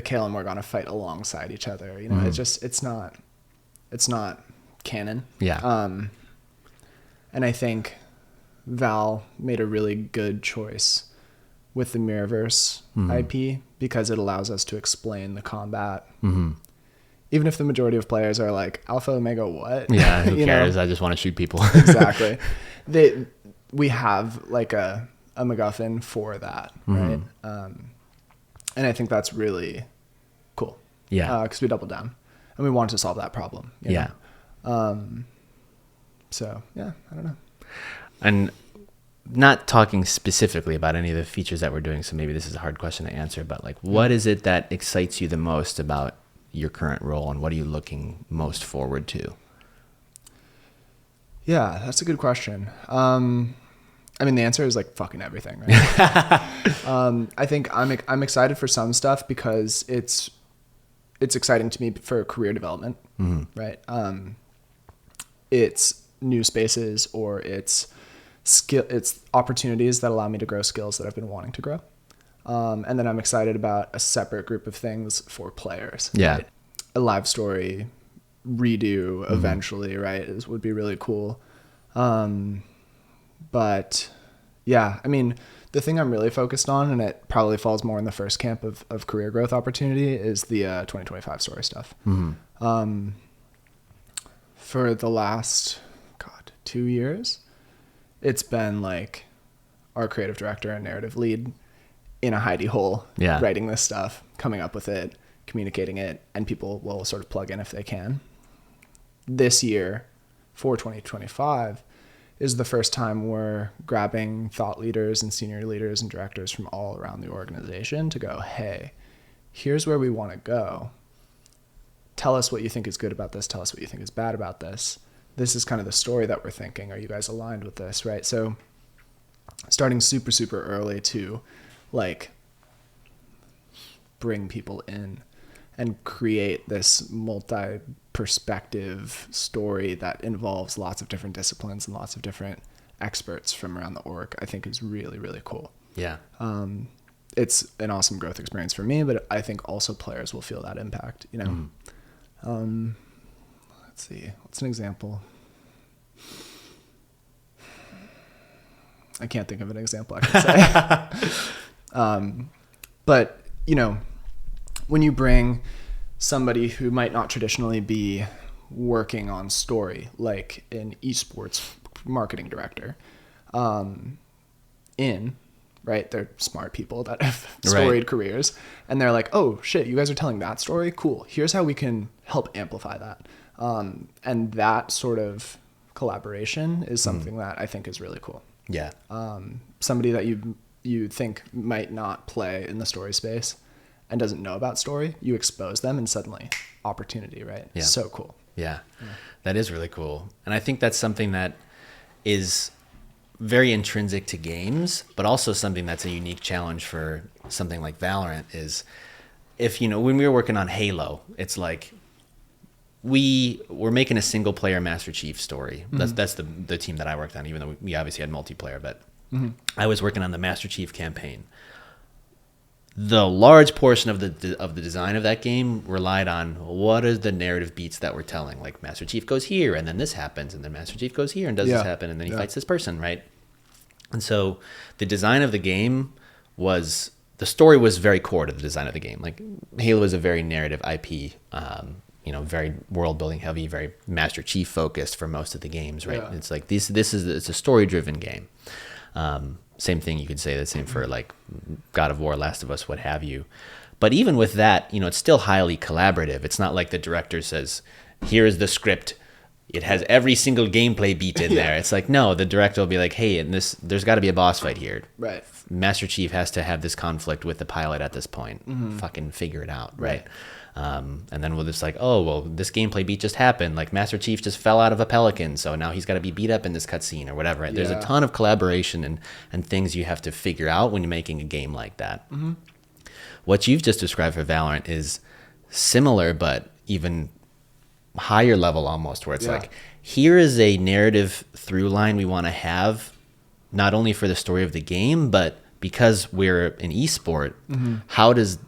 Kale and Morgana fight alongside each other. You know, it's not canon. Yeah. And I think Val made a really good choice with the Mirrorverse IP because it allows us to explain the combat. Even if the majority of players are like, Alpha, Omega, what? Yeah, who cares? I just want to shoot people. Exactly. We have like a MacGuffin for that, right? And I think that's really cool. Yeah. Because we doubled down and we wanted to solve that problem. You know? So, yeah, I don't know. And not talking specifically about any of the features that we're doing, so maybe this is a hard question to answer, but like, what is it that excites you the most about your current role and what are you looking most forward to? Yeah, that's a good question. I mean, the answer is like fucking everything, right? I think I'm excited for some stuff because it's exciting to me for career development, right? It's new spaces or it's opportunities that allow me to grow skills that I've been wanting to grow. And then I'm excited about a separate group of things for players. Yeah. Right? A live story redo eventually, right? Would be really cool. But yeah, I mean, the thing I'm really focused on, and it probably falls more in the first camp of career growth opportunity, is the 2025 story stuff. For the last, 2 years, it's been like our creative director and narrative lead in a hidey hole, writing this stuff, coming up with it, communicating it, and people will sort of plug in if they can. This year, for 2025, is the first time we're grabbing thought leaders and senior leaders and directors from all around the organization to go, hey, here's where we want to go. Tell us what you think is good about this. Tell us what you think is bad about this. This is kind of the story that we're thinking. Are you guys aligned with this, right? So starting super, super early to like bring people in and create this multi-perspective story that involves lots of different disciplines and lots of different experts from around the org, I think is really, really cool. Yeah. It's an awesome growth experience for me, but I think also players will feel that impact, you know? Let's see, what's an example? I can't think of an example I can say. But, you know, when you bring somebody who might not traditionally be working on story, like an esports marketing director, right? They're smart people that have storied careers, and they're like, oh shit, you guys are telling that story? Cool. Here's how we can help amplify that. And that sort of collaboration is something that I think is really cool. Yeah. Somebody that you think might not play in the story space and doesn't know about story, you expose them and suddenly opportunity, right? Yeah. So cool. Yeah. That is really cool. And I think that's something that is very intrinsic to games, but also something that's a unique challenge for something like Valorant is if, you know, when we were working on Halo, it's like we were making a single player Master Chief story. That's the team that I worked on, even though we obviously had multiplayer, but I was working on the Master Chief campaign. The large portion of the design of that game relied on what are the narrative beats that we're telling. Like Master Chief goes here, and then this happens, and then Master Chief goes here and does this happen, and then he fights this person, right? And so the design of the game was, the story was very core to the design of the game. Like Halo is a very narrative IP, you know, very world building heavy, very Master Chief focused for most of the games, right? Yeah. It's like it's a story driven game. Same thing, you could say the same for like God of War, Last of Us, what have you. But even with that, you know, it's still highly collaborative. It's not like the director says, here is the script. It has every single gameplay beat in there. It's like, no, the director will be like, hey, there's got to be a boss fight here. Right. Master Chief has to have this conflict with the pilot at this point. Fucking figure it out, right? And then we'll just like, oh, well, this gameplay beat just happened. Like Master Chief just fell out of a pelican, so now he's got to be beat up in this cutscene or whatever. Right? There's a ton of collaboration and things you have to figure out when you're making a game like that. What you've just described for Valorant is similar, but even higher level almost, where it's like, here is a narrative through line we want to have, not only for the story of the game, but because we're an esport, how does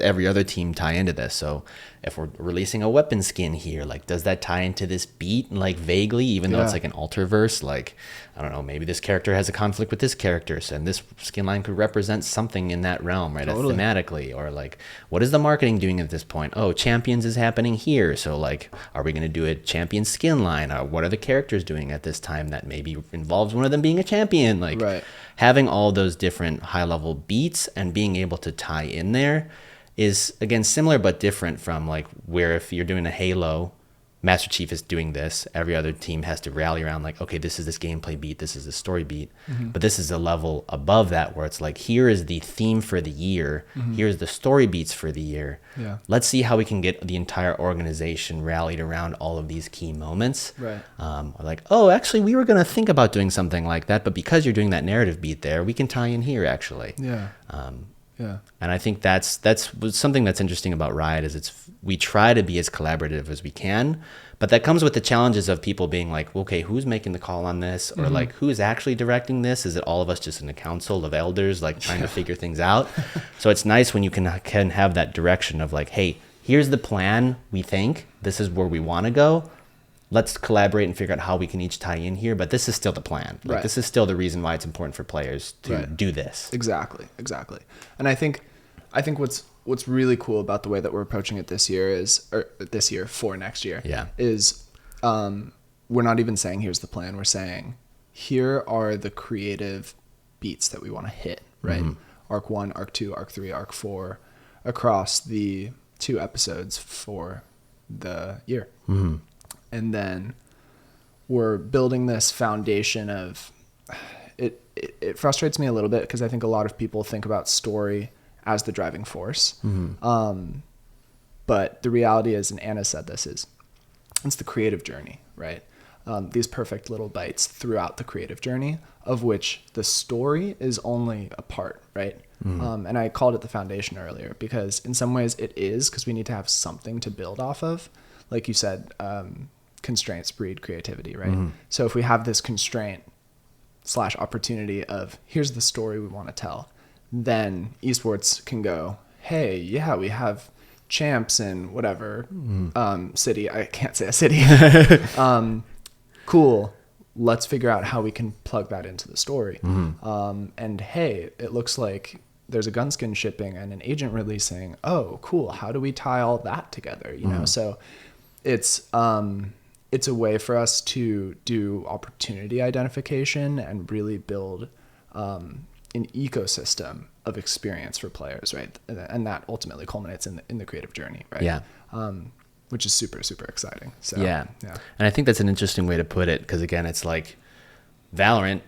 every other team tie into this? So if we're releasing a weapon skin here, like, does that tie into this beat, like vaguely, even though it's like an alterverse? Like, I don't know, maybe this character has a conflict with this character, so and this skin line could represent something in that realm, right? Totally. Thematically, or like, what is the marketing doing at this point? Oh, Champions is happening here, so like, are we going to do a champion skin line? Or what are the characters doing at this time that maybe involves one of them being a champion? Like, having all those different high-level beats and being able to tie in there is, again, similar but different from like where if you're doing a Halo, Master Chief is doing this. Every other team has to rally around like, okay, this is this gameplay beat, this is the story beat. But this is a level above that where it's like, here is the theme for the year. Here's the story beats for the year. Yeah. Let's see how we can get the entire organization rallied around all of these key moments. Right. Like, oh, actually, we were going to think about doing something like that, but because you're doing that narrative beat there, we can tie in here, actually. Yeah. Yeah. And I think that's something that's interesting about Riot is we try to be as collaborative as we can, but that comes with the challenges of people being like, okay, who's making the call on this? Or like, who is actually directing this? Is it all of us just in a council of elders, like trying to figure things out? So it's nice when you can have that direction of like, hey, here's the plan. We think this is where we want to go. Let's collaborate and figure out how we can each tie in here. But this is still the plan. Like, right. This is still the reason why it's important for players to do this. Exactly. And I think what's really cool about the way that we're approaching it this year for next year is we're not even saying here's the plan. We're saying here are the creative beats that we want to hit, right? Arc 1, Arc 2, Arc 3, Arc 4 across the 2 episodes for the year. And then we're building this foundation of it frustrates me a little bit because I think a lot of people think about story as the driving force. But the reality is, and Anna said this, is it's the creative journey, right? These perfect little bites throughout the creative journey, of which the story is only a part, right? And I called it the foundation earlier because in some ways it is, because we need to have something to build off of. Like you said, constraints breed creativity, right? So if we have this constraint / opportunity of here's the story we want to tell, then esports can go, hey, yeah, we have champs in whatever city. I can't say a city. Cool. Let's figure out how we can plug that into the story. And hey, it looks like there's a gun skin shipping and an agent releasing. Oh, cool. How do we tie all that together? You know, so it's a way for us to do opportunity identification and really build an ecosystem of experience for players, right? And that ultimately culminates in the creative journey, right? Yeah. Which is super, super exciting. So yeah. And I think that's an interesting way to put it because, again, it's like Valorant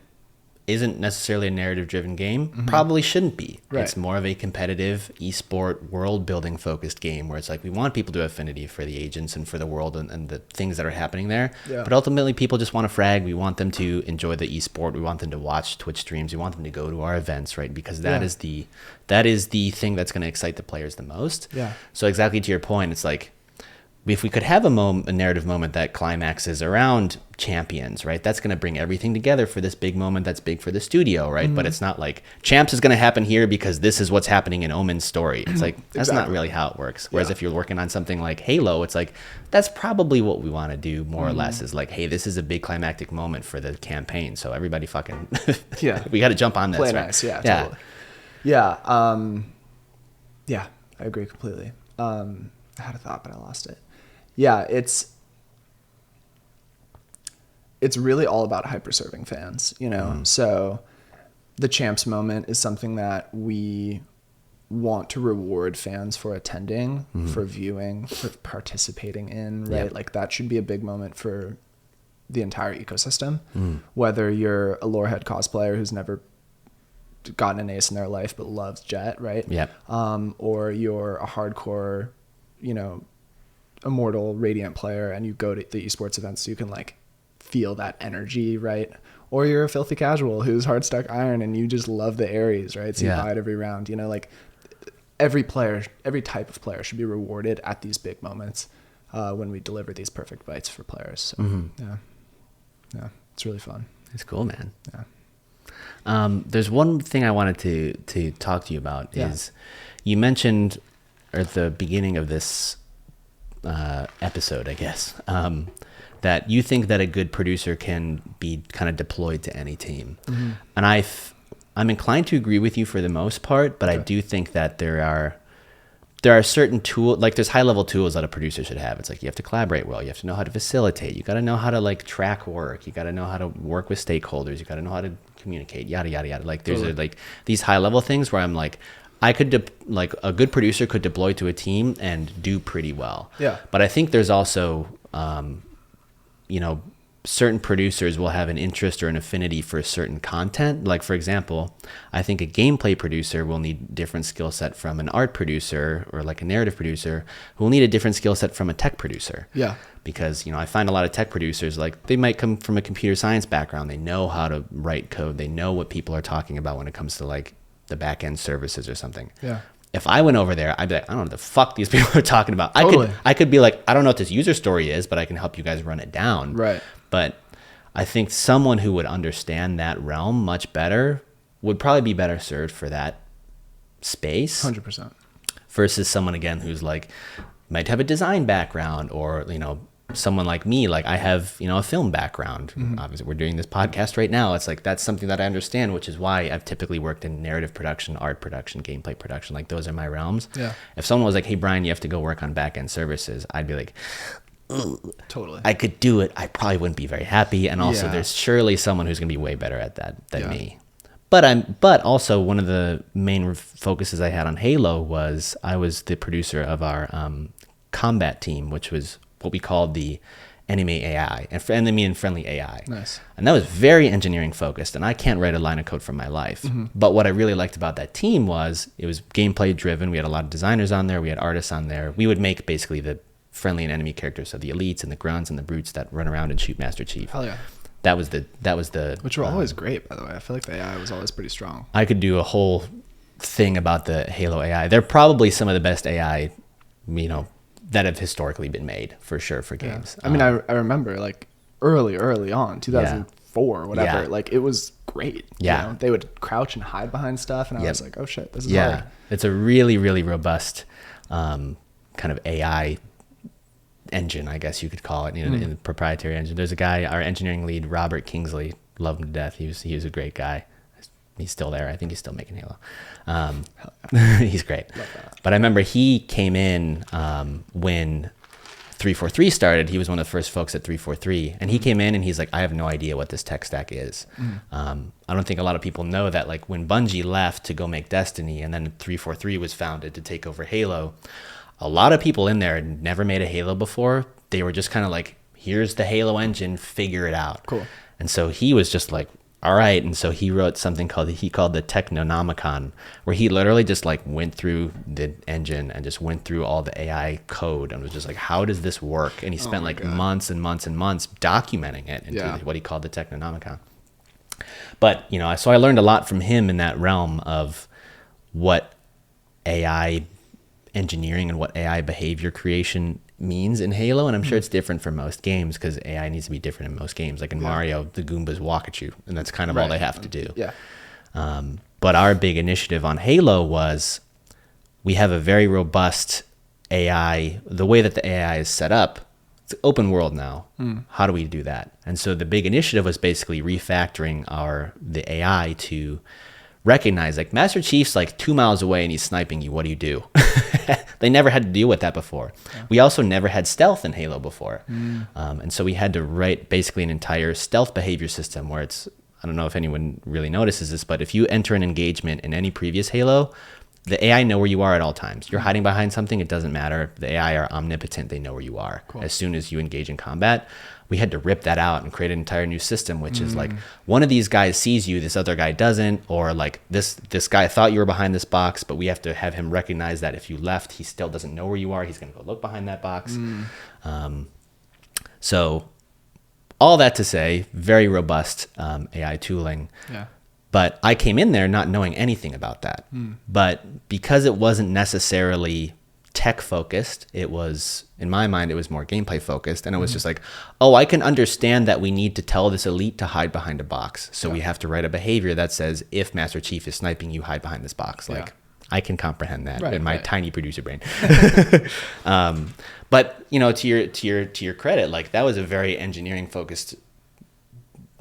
isn't necessarily a narrative-driven game. Probably shouldn't be. Right. It's more of a competitive esport world-building focused game where it's like we want people to have affinity for the agents and for the world and the things that are happening there. Yeah. But ultimately, people just want to frag. We want them to enjoy the esport. We want them to watch Twitch streams. We want them to go to our events, right? Because that is the thing that's going to excite the players the most. Yeah. So exactly to your point, it's like, if we could have a narrative moment that climaxes around champions, right? That's going to bring everything together for this big moment that's big for the studio, right? But it's not like champs is going to happen here because this is what's happening in Omen's story. It's like, that's not really how it works. Whereas if you're working on something like Halo, it's like, that's probably what we want to do more or less is like, hey, this is a big climactic moment for the campaign. So everybody fucking, we got to jump on this. Play right? nice. Totally. Yeah, I agree completely. I had a thought, but I lost it. Yeah, it's really all about hyper-serving fans, you know? So the champs moment is something that we want to reward fans for attending, for viewing, for participating in, right? Like that should be a big moment for the entire ecosystem, whether you're a Lorehead cosplayer who's never gotten an ace in their life but loves Jet, right? Or you're a hardcore, you know, Immortal Radiant player and you go to the esports events so you can like feel that energy, right? Or you're a filthy casual who's hard stuck iron and you just love the Ares, right? So you buy it every round, you know, like every type of player should be rewarded at these big moments when we deliver these perfect bites for players. So yeah, it's really fun. It's cool, man. There's one thing I wanted to talk to you about is you mentioned at the beginning of this episode, I guess, that you think that a good producer can be kind of deployed to any team. And I'm inclined to agree with you for the most part, but I do think that there are certain tools, like there's high level tools that a producer should have. It's like you have to collaborate well, you have to know how to facilitate, you got to know how to like track work, you got to know how to work with stakeholders, you got to know how to communicate, yada yada yada. Like there's like these high level things where I'm like, I could like a good producer could deploy to a team and do pretty well. But I think there's also you know, certain producers will have an interest or an affinity for certain content. Like, for example, I think a gameplay producer will need different skill set from an art producer, or like a narrative producer who will need a different skill set from a tech producer. Yeah. Because, you know, I find a lot of tech producers, like, they might come from a computer science background. They know how to write code. They know what people are talking about when it comes to like the back end services or something. Yeah. If I went over there, I'd be like, I don't know what the fuck these people are talking about. Totally. I could be like, I don't know what this user story is, but I can help you guys run it down. Right. But I think someone who would understand that realm much better would probably be better served for that space. 100%. Versus someone, again, who's like, might have a design background, or, you know, someone like me, like I have, you know, a film background. Mm-hmm. Obviously, we're doing this podcast right now. It's like, that's something that I understand, which is why I've typically worked in narrative production, art production, gameplay production. Like, those are my realms. Yeah. If someone was like, hey, Brian, you have to go work on back end services, I'd be like, Totally. I could do it. I probably wouldn't be very happy. And also, Yeah. there's surely someone who's going to be way better at that than Yeah. me. But also, one of the main focuses I had on Halo was I was the producer of our combat team, which was what we called the enemy AI, and enemy and friendly AI. Nice. And that was very engineering focused, and I can't write a line of code for my life. Mm-hmm. But what I really liked about that team was it was gameplay driven. We had a lot of designers on there. We had artists on there. We would make basically the friendly and enemy characters, so the elites and the grunts and the brutes that run around and shoot Master Chief. Hell yeah. That was the Which were always great, by the way. I feel like the AI was always pretty strong. I could do a whole thing about the Halo AI. They're probably some of the best AI, you know, that have historically been made, for sure, for games. I mean, I remember like early on, 2004 or whatever, Yeah. like it was great. Yeah. You know? They would crouch and hide behind stuff, and I Yep. was like, oh shit, this is Yeah, hard. it's a really, really robust kind of AI engine, I guess you could call it, you know, in the proprietary engine. There's a guy, our engineering lead, Robert Kingsley, loved him to death. He was a great guy. He's still there. I think he's still making Halo. He's great. But I remember he came in when 343 started. He was one of the first folks at 343, and he came in and he's like, I have no idea what this tech stack is. I don't think a lot of people know that, like, when Bungie left to go make Destiny, and then 343 was founded to take over Halo, a lot of people in there had never made a Halo before. They were just kind of like, here's the Halo engine, figure it out. Cool. And so he was just like, all right. And so he wrote something called the Technonomicon, where he literally just like went through the engine and just went through all the AI code and was just like, how does this work? And he spent like months and months and months documenting it into what he called the Technonomicon. But, you know, so I learned a lot from him in that realm of what AI engineering and what AI behavior creation means in Halo. And I'm sure it's different for most games, because AI needs to be different in most games. Like in Mario, the Goombas walk at you, and that's kind of all they have to do. Yeah. But our big initiative on Halo was we have a very robust AI. The way that the AI is set up, it's open world now. How do we do that? And so the big initiative was basically refactoring the AI to recognize, like, Master Chief's like 2 miles away and he's sniping you. What do you do? They never had to deal with that before. Yeah. We also never had stealth in Halo before. And so we had to write basically an entire stealth behavior system where it's, I don't know if anyone really notices this, but if you enter an engagement in any previous Halo, the AI know where you are at all times. You're hiding behind something, it doesn't matter. The AI are omnipotent. They know where you are. Cool. As soon as you engage in combat, we had to rip that out and create an entire new system, which is like, one of these guys sees you, this other guy doesn't, or like this guy thought you were behind this box, but we have to have him recognize that if you left, he still doesn't know where you are. He's going to go look behind that box. So all that to say, very robust AI tooling. Yeah. But I came in there not knowing anything about that. But because it wasn't necessarily tech focused, it was, in my mind, it was more gameplay focused. And it was just like, oh, I can understand that we need to tell this elite to hide behind a box. So we have to write a behavior that says, if Master Chief is sniping you, hide behind this box. Like, I can comprehend that in my tiny producer brain. But, you know, to your credit, like, that was a very engineering focused,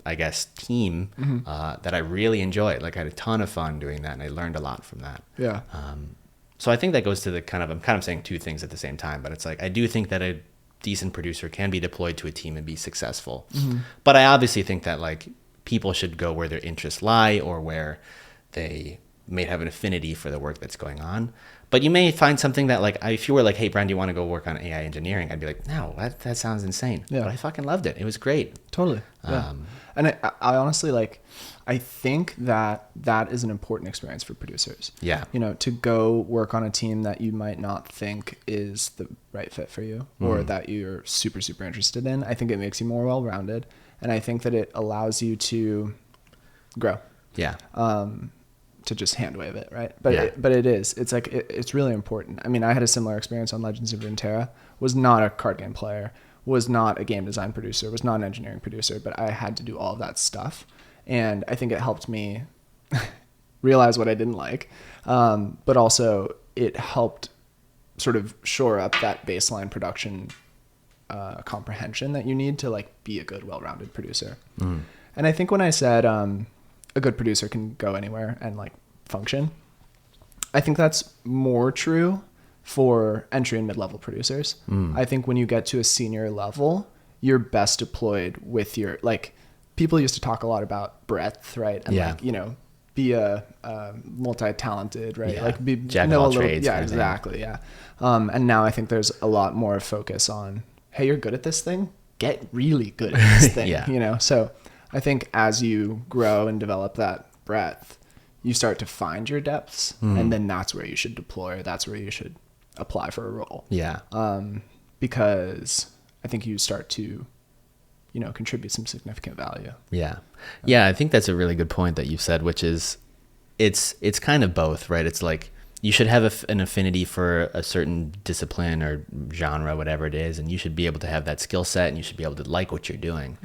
I guess, team that I really enjoyed. Like, I had a ton of fun doing that, and I learned a lot from that. Yeah. So I think that goes to I'm kind of saying two things at the same time, but it's like, I do think that a decent producer can be deployed to a team and be successful. But I obviously think that, like, people should go where their interests lie or where they may have an affinity for the work that's going on. But you may find something that like, if you were like, hey, Brian, do you want to go work on AI engineering? I'd be like, no, that sounds insane. Yeah. But I fucking loved it. It was great. Totally. Yeah. And I honestly like, I think that is an important experience for producers. Yeah. You know, to go work on a team that you might not think is the right fit for you or that you're super, super interested in. I think it makes you more well-rounded. And I think that it allows you to grow. Yeah. To just hand wave it, right? But it's like it's really important. I mean, I had a similar experience on Legends of Runeterra. Was not a card game player, was not a game design producer, was not an engineering producer, but I had to do all of that stuff, and I think it helped me realize what I didn't like, but also it helped sort of shore up that baseline production comprehension that you need to like be a good, well-rounded producer. And I think when I said a good producer can go anywhere and like function, I think that's more true for entry and mid-level producers. I think when you get to a senior level, you're best deployed with your, like, people used to talk a lot about breadth, right? And like, you know, be a multi-talented, right? Yeah. Like be Jack of know all a little, trades. yeah, exactly. Yeah. And now I think there's a lot more focus on, hey, you're good at this thing, get really good at this thing, you know? So I think as you grow and develop that breadth, you start to find your depths, and then that's where you should deploy. That's where you should apply for a role. Yeah. Because I think you start to, you know, contribute some significant value. Yeah. Yeah. I think that's a really good point that you've said, which is it's kind of both, right? It's like you should have an affinity for a certain discipline or genre, whatever it is, and you should be able to have that skill set, and you should be able to like what you're doing.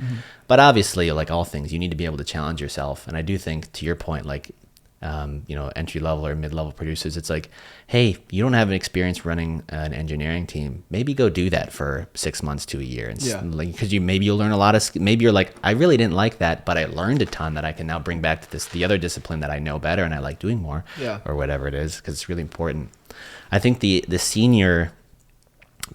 But obviously, like all things, you need to be able to challenge yourself. And I do think, to your point, like, you know, entry level or mid-level producers, it's like, hey, you don't have an experience running an engineering team, maybe go do that for 6 months to a year, and like, because maybe you'll learn a lot of, maybe you're like, I really didn't like that, but I learned a ton that I can now bring back to the other discipline that I know better and I like doing more, or whatever it is, because it's really important. I think the senior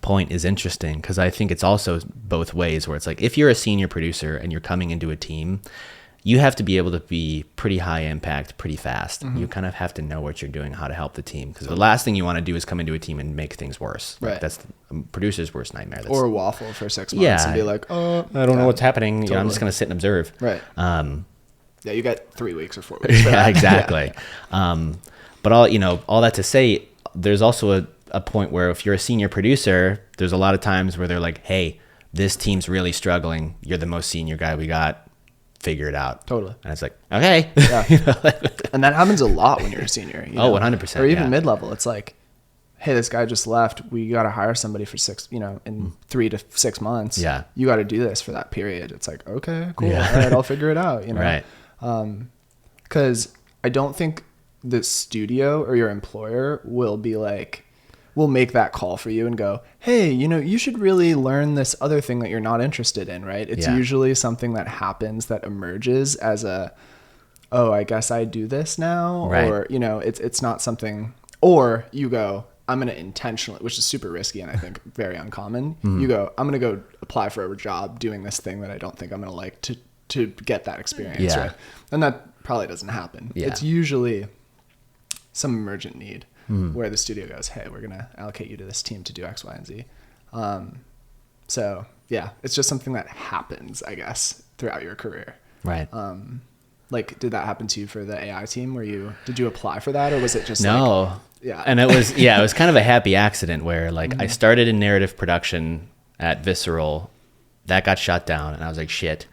point is interesting because I think it's also both ways, where it's like, if you're a senior producer and you're coming into a team, you have to be able to be pretty high impact pretty fast. You kind of have to know what you're doing, how to help the team, because the last thing you want to do is come into a team and make things worse. Like, that's the producer's worst nightmare. Or waffle for 6 months and be like, oh, I don't know what's happening. You know, I'm just going to sit and observe. Right. Yeah, you got 3 weeks or 4 weeks. Yeah, exactly. But all that to say, there's also a point where if you're a senior producer, there's a lot of times where they're like, hey, this team's really struggling. You're the most senior guy we got. Figure it out. Totally. And it's like, okay. Yeah. And that happens a lot when you're a senior. You know? 100%. Or even mid-level. It's like, hey, this guy just left. We got to hire somebody for in 3 to 6 months. Yeah. You got to do this for that period. It's like, okay, cool. Yeah. All right, I'll figure it out. You know? Right. Because I don't think the studio or your employer will be like, will make that call for you and go, hey, you know, you should really learn this other thing that you're not interested in, right? It's usually something that happens that emerges as a, oh, I guess I do this now. Right. Or, you know, it's not something, or you go, I'm going to intentionally, which is super risky and I think very uncommon. You go, I'm going to go apply for a job doing this thing that I don't think I'm going to like to get that experience, right? And that probably doesn't happen. Yeah. It's usually some emergent need. Where the studio goes, hey, we're going to allocate you to this team to do X, Y, and Z. So yeah, it's just something that happens, I guess, throughout your career. Right. Like, did that happen to you for the AI team? Did you apply for that, or was it just no? Like, yeah. And it was kind of a happy accident where like I started in narrative production at Visceral, that got shut down, and I was like, shit.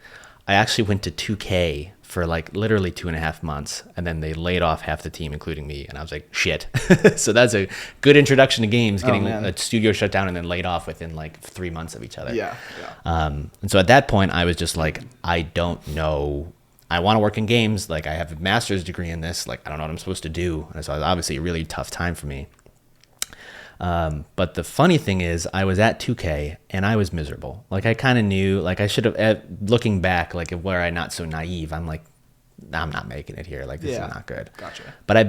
I actually went to 2K for like literally 2.5 months, and then they laid off half the team, including me, and I was like, shit. So that's a good introduction to games, getting a studio shut down and then laid off within like 3 months of each other. Yeah. And so at that point I was just like, I don't know, I want to work in games, like I have a master's degree in this, like I don't know what I'm supposed to do. And so it was obviously a really tough time for me. But the funny thing is I was at 2K and I was miserable. Like I kind of knew, like I should have, looking back, like were I not so naive, I'm like, I'm not making it here. Like this is not good. Gotcha. But I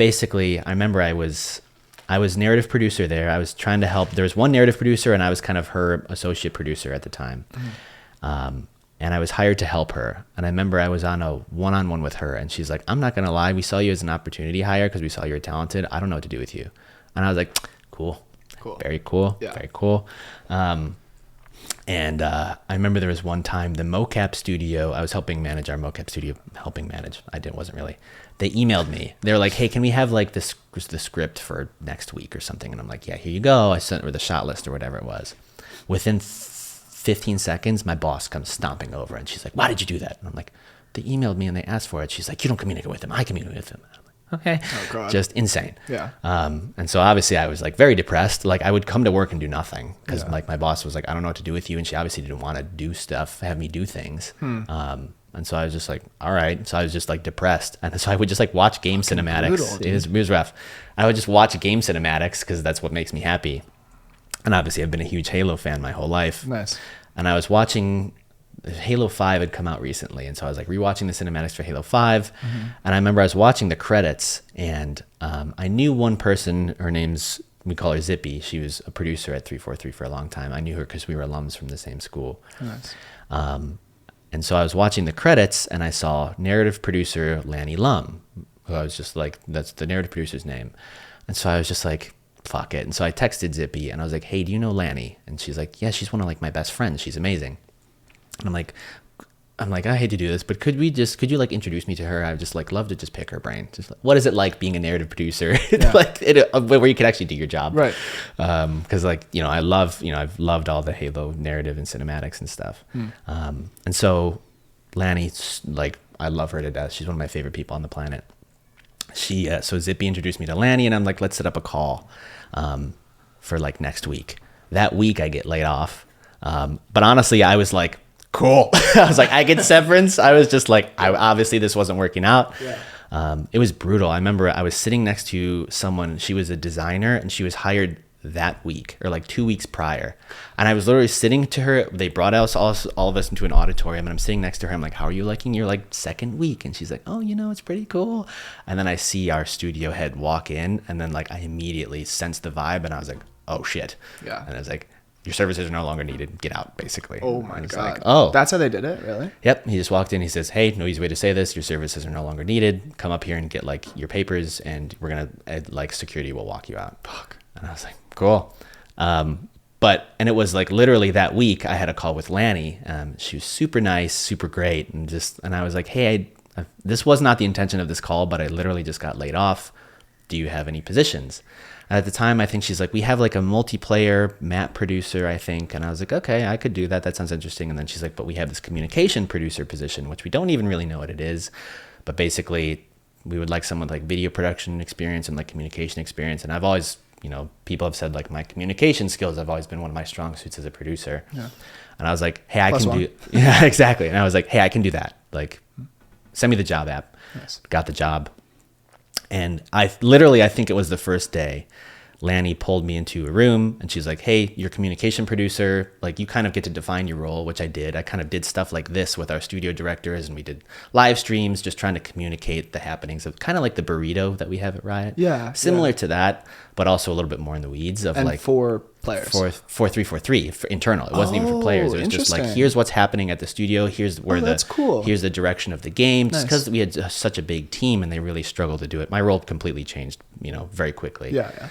remember I was narrative producer there. I was trying to help. There was one narrative producer and I was kind of her associate producer at the time. And I was hired to help her. And I remember I was on a one-on-one with her and she's like, I'm not going to lie. We saw you as an opportunity hire because we saw you were talented. I don't know what to do with you. And I was like, cool. Cool. Very cool. Yeah. Very cool. And I remember there was one time the mocap studio, I was helping manage our mocap studio, wasn't really. They emailed me. They were like, hey, can we have like the script for next week or something? And I'm like, yeah, here you go. I sent her the shot list or whatever it was. Within 15 seconds, my boss comes stomping over and she's like, why did you do that? And I'm like, they emailed me and they asked for it. She's like, you don't communicate with them. I communicate with them. Okay. Oh, God. Just insane. Yeah. And so obviously I was like very depressed. Like I would come to work and do nothing because like my boss was like, I don't know what to do with you. And she obviously didn't want to do stuff, have me do things. And so I was just like, all right. So I was just like depressed. And so I would just like watch game cinematics. Brutal, it was rough. I would just watch game cinematics because that's what makes me happy. And obviously I've been a huge Halo fan my whole life. Nice. And I was watching Halo 5 had come out recently, and so I was like rewatching the cinematics for Halo 5, and I remember I was watching the credits, and I knew one person. Her name's, we call her Zippy. She was a producer at 343 for a long time. I knew her because we were alums from the same school. Nice. And so I was watching the credits, and I saw narrative producer Lanny Lum, who I was just like, that's the narrative producer's name. And so I was just like, fuck it. And so I texted Zippy, and I was like, hey, do you know Lanny? And she's like, yeah, she's one of like my best friends. She's amazing. And I'm like, I hate to do this, but could you like introduce me to her? I would just like love to just pick her brain. Just like, what is it like being a narrative producer, where you could actually do your job? Right. Cause like, I've loved all the Halo narrative and cinematics and stuff. And so Lanny, like, I love her to death. She's one of my favorite people on the planet. So Zippy introduced me to Lanny, and I'm like, let's set up a call, for like next week. That week I get laid off. But honestly, I was like, cool. I was like, I get severance. I was just like, obviously this wasn't working out. Yeah. It was brutal. I remember I was sitting next to someone, she was a designer, and she was hired that week or like 2 weeks prior. And I was literally sitting to her. They brought us all of us into an auditorium, and I'm sitting next to her. I'm like, how are you liking your like second week? And she's like, oh, it's pretty cool. And then I see our studio head walk in, and then like I immediately sensed the vibe, and I was like, oh shit. Yeah. And I was like, your services are no longer needed. Get out, basically. Oh my God. Like, oh. That's how they did it, really? Yep. He just walked in. He says, hey, no easy way to say this. Your services are no longer needed. Come up here and get like your papers, and we're going to, like, security will walk you out. Fuck. And I was like, cool. And it was like literally that week I had a call with Lanny. She was super nice, super great. And I was like, hey, this was not the intention of this call, but I literally just got laid off. Do you have any positions? At the time, I think she's like, we have like a multiplayer map producer, I think. And I was like, okay, I could do that. That sounds interesting. And then she's like, but we have this communication producer position, which we don't even really know what it is. But basically, we would like someone with like video production experience and like communication experience. And I've always, people have said like my communication skills have always been one of my strong suits as a producer. Yeah. And I was like, hey, I can do, yeah, exactly. And I was like, hey, I can do that. Like, send me the job app. Nice. Got the job. And I think it was the first day, Lanny pulled me into a room, and she's like, hey, you're a communication producer. Like, you kind of get to define your role, which I did. I kind of did stuff like this with our studio directors, and we did live streams, just trying to communicate the happenings of kind of like the burrito that we have at Riot. Yeah. Similar to that, but also a little bit more in the weeds of, and like for players. 4-3-4-3 for internal. It wasn't even for players. It was just like, here's what's happening at the studio. Here's where that's cool. Here's the direction of the game. Just because we had such a big team and they really struggled to do it. My role completely changed, very quickly. Yeah.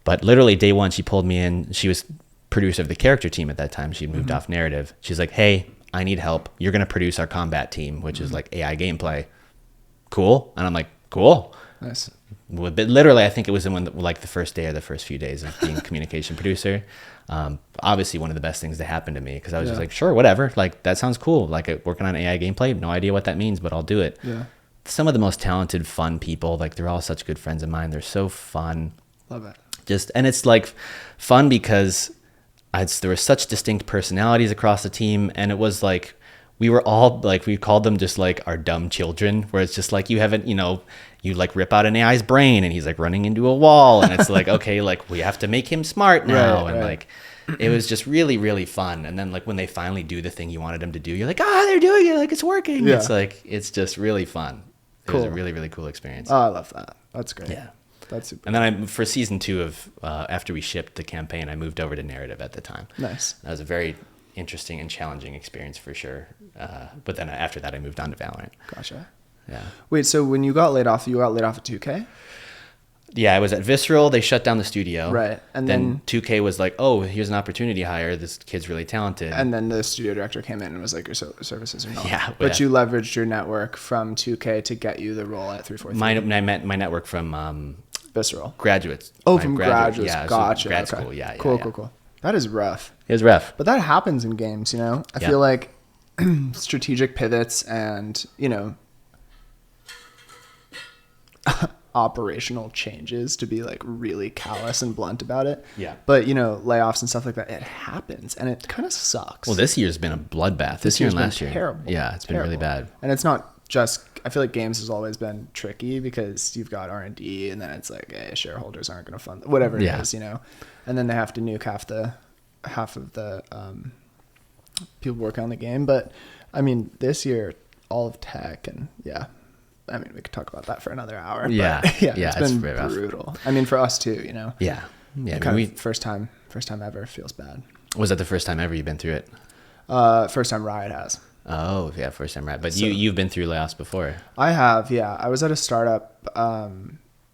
But literally day one, she pulled me in. She was producer of the character team at that time. She moved off narrative. She's like, hey, I need help. You're going to produce our combat team, which is like AI gameplay. Cool. And I'm like, cool. Nice. But literally, I think it was in the first day or the first few days of being communication producer. Obviously, one of the best things that happened to me, because I was just like, sure, whatever. Like, that sounds cool. Like, working on AI gameplay, no idea what that means, but I'll do it. Yeah. Some of the most talented, fun people, like, they're all such good friends of mine. They're so fun. Love it. And it's like fun because there were such distinct personalities across the team, and it was like we were all like, we called them just like our dumb children, where it's just like you haven't, you like rip out an AI's brain and he's like running into a wall, and it's like, okay, like we have to make him smart now. Right, and like it was just really, really fun. And then like when they finally do the thing you wanted them to do, you're like, they're doing it, like it's working. Yeah. It's like, it's just really fun. It was a really, really cool experience. Oh, I love that. That's great. Yeah. That's super and then for season 2 of after we shipped the campaign, I moved over to narrative at the time. Nice. That was a very interesting and challenging experience for sure. But then after that, I moved on to VALORANT. Gotcha. Yeah. Wait, so when you got laid off at 2K? Yeah, I was at Visceral. They shut down the studio. Right. And then 2K was like, oh, here's an opportunity hire. This kid's really talented. And then the studio director came in and was like, your services are not. Yeah. But you leveraged your network from 2K to get you the role at 343. My network from Visceral. Graduates. Oh, from graduates. Yeah, gotcha. Grad okay. school. Yeah. Cool. That is rough. It was rough. But that happens in games, you know? I feel like strategic pivots and, you know, operational changes, to be like really callous and blunt about it. Yeah. But, you know, layoffs and stuff like that, it happens and it kind of sucks. Well, this year's been a bloodbath. This year and last year. Terrible. Yeah, it's been really bad. And it's not just, I feel like games has always been tricky because you've got R&D and then it's like, hey, shareholders aren't going to fund whatever it is, you know. And then they have to nuke half of the people working on the game. But I mean, this year, all of tech and I mean, we could talk about that for another hour. Yeah. But it's been rough. brutal. I mean, for us too, you know. Yeah. Kind of first time ever feels bad. Was that the first time ever you've been through it? First time Riot has. Oh, yeah, first time Riot. But you've been through layoffs before. I have, yeah. I was at a startup,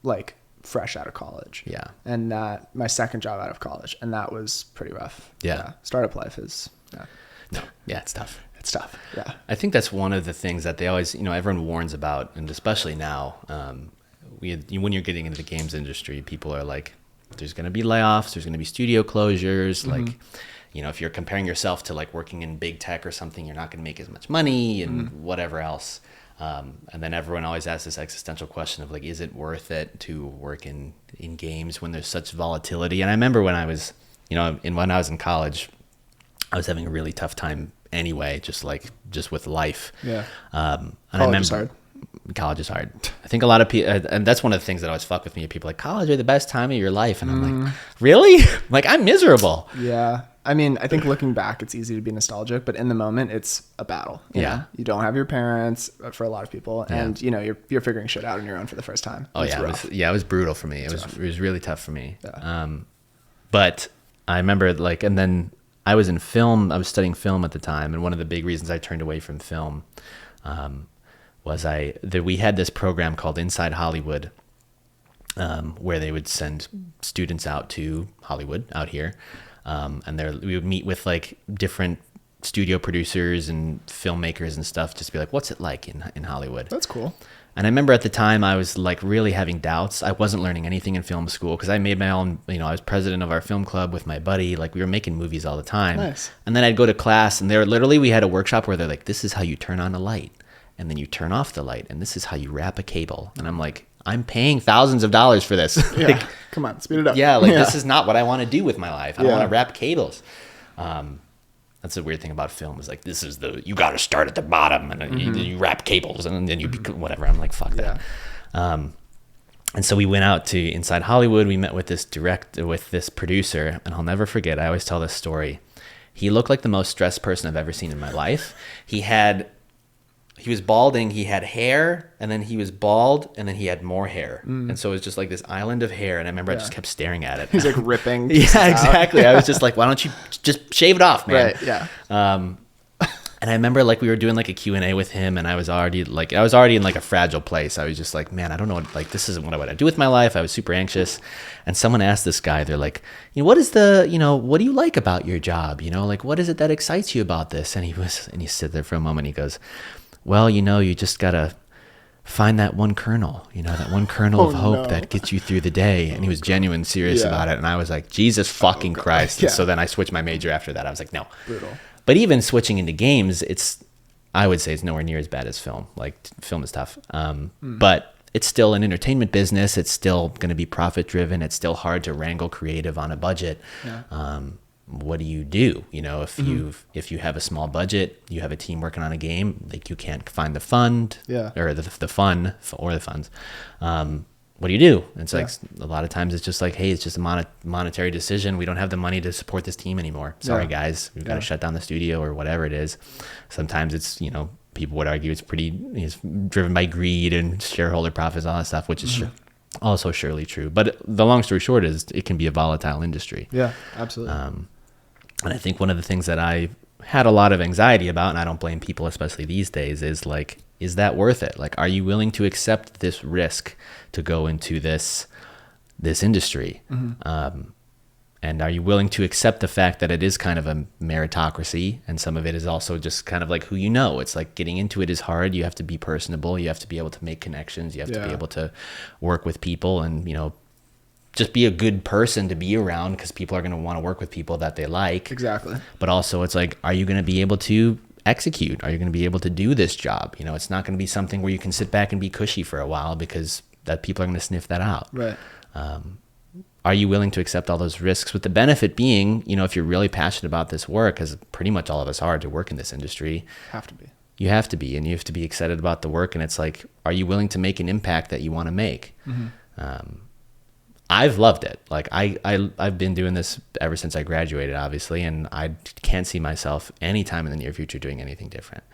like fresh out of college. Yeah. And that my second job out of college, and that was pretty rough. Yeah. Startup life is. No. Yeah, it's tough. It's tough. Yeah. I think that's one of the things that they always, you know, everyone warns about, and especially now, when you're getting into the games industry, people are like, there's going to be layoffs, there's going to be studio closures. Like, you know, if you're comparing yourself to like working in big tech or something, you're not going to make as much money and whatever else. And then everyone always asks this existential question of like, is it worth it to work in games when there's such volatility? And I remember when I was, you know, when I was in college, I was having a really tough time anyway, just with life. Yeah. And College is hard. College is hard. I think a lot of people, and that's one of the things that always fuck with me. People are like, college are the best time of your life. And I'm like, really? Like, I'm miserable. Yeah. I mean, I think looking back, it's easy to be nostalgic, but in the moment, it's a battle. You know? You don't have your parents for a lot for a lot of people, and you know, you're figuring shit out on your own for the first time. Oh yeah, it was brutal for me. It was really tough for me. Yeah. But I remember like, and then I was in film. I was studying film at the time, and one of the big reasons I turned away from film was we had this program called Inside Hollywood, where they would send students out to Hollywood out here. And we would meet with like different studio producers and filmmakers and stuff, just to be like, what's it like in Hollywood? That's cool. And I remember at the time I was like really having doubts. I wasn't learning anything in film school because I made my own, you know, I was president of our film club with my buddy. Like we were making movies all the time. Nice. And then I'd go to class and we had a workshop where they're like, this is how you turn on a light and then you turn off the light and this is how you wrap a cable. And I'm like, I'm paying thousands of dollars for this. Yeah. Come on, speed it up. Yeah. This is not what I want to do with my life. I don't want to wrap cables. That's the weird thing about film is like, you got to start at the bottom and then you wrap cables and then you become whatever. I'm like, fuck that. And so we went out to Inside Hollywood. We met with this producer, and I'll never forget. I always tell this story. He looked like the most stressed person I've ever seen in my life. He was balding, he had hair, and then he was bald, and then he had more hair. And so it was just like this island of hair, and I remember I just kept staring at it. He's like ripping. Yeah, exactly. I was just like, why don't you just shave it off, man? Right, yeah. And I remember like we were doing like a Q&A with him, and I was already in like a fragile place. I was just like, man, I don't know, like this isn't what I want to do with my life. I was super anxious. And someone asked this guy, they're like, what do you like about your job? You know, like what is it that excites you about this? And he stood there for a moment, he goes, well, you just got to find that one kernel, that one kernel of hope that gets you through the day. And he was genuine serious about it. And I was like, Jesus fucking Christ. And so then I switched my major after that. I was like, no. Brutal. But even switching into games, I would say it's nowhere near as bad as film. Like film is tough. But it's still an entertainment business. It's still going to be profit driven. It's still hard to wrangle creative on a budget. Yeah. What do? If you have a small budget, you have a team working on a game, like you can't find the fund or the fun or the funds. What do you do? It's like a lot of times it's just like, hey, it's just a monetary decision. We don't have the money to support this team anymore. Sorry, guys, we've got to shut down the studio or whatever it is. Sometimes it's, people would argue it's driven by greed and shareholder profits, all that stuff, which is also surely true. But the long story short is it can be a volatile industry. Yeah, absolutely. And I think one of the things that I had a lot of anxiety about, and I don't blame people, especially these days, is like, is that worth it? Like, are you willing to accept this risk to go into this this industry? And are you willing to accept the fact that it is kind of a meritocracy, and some of it is also just kind of like who you know? It's like getting into it is hard. You have to be personable. You have to be able to make connections. You have to be able to work with people and, you know, just be a good person to be around, because people are going to want to work with people that they like. Exactly. But also it's like, are you going to be able to execute? Are you going to be able to do this job? You know, it's not going to be something where you can sit back and be cushy for a while, because that people are going to sniff that out. Right. Are you willing to accept all those risks, with the benefit being, you know, if you're really passionate about this work, as pretty much all of us are to work in this industry, Have to be. you have to be, and you have to be excited about the work. And it's like, are you willing to make an impact that you want to make? I've loved it. Like I've been doing this ever since I graduated, obviously, and I can't see myself anytime in the near future doing anything different.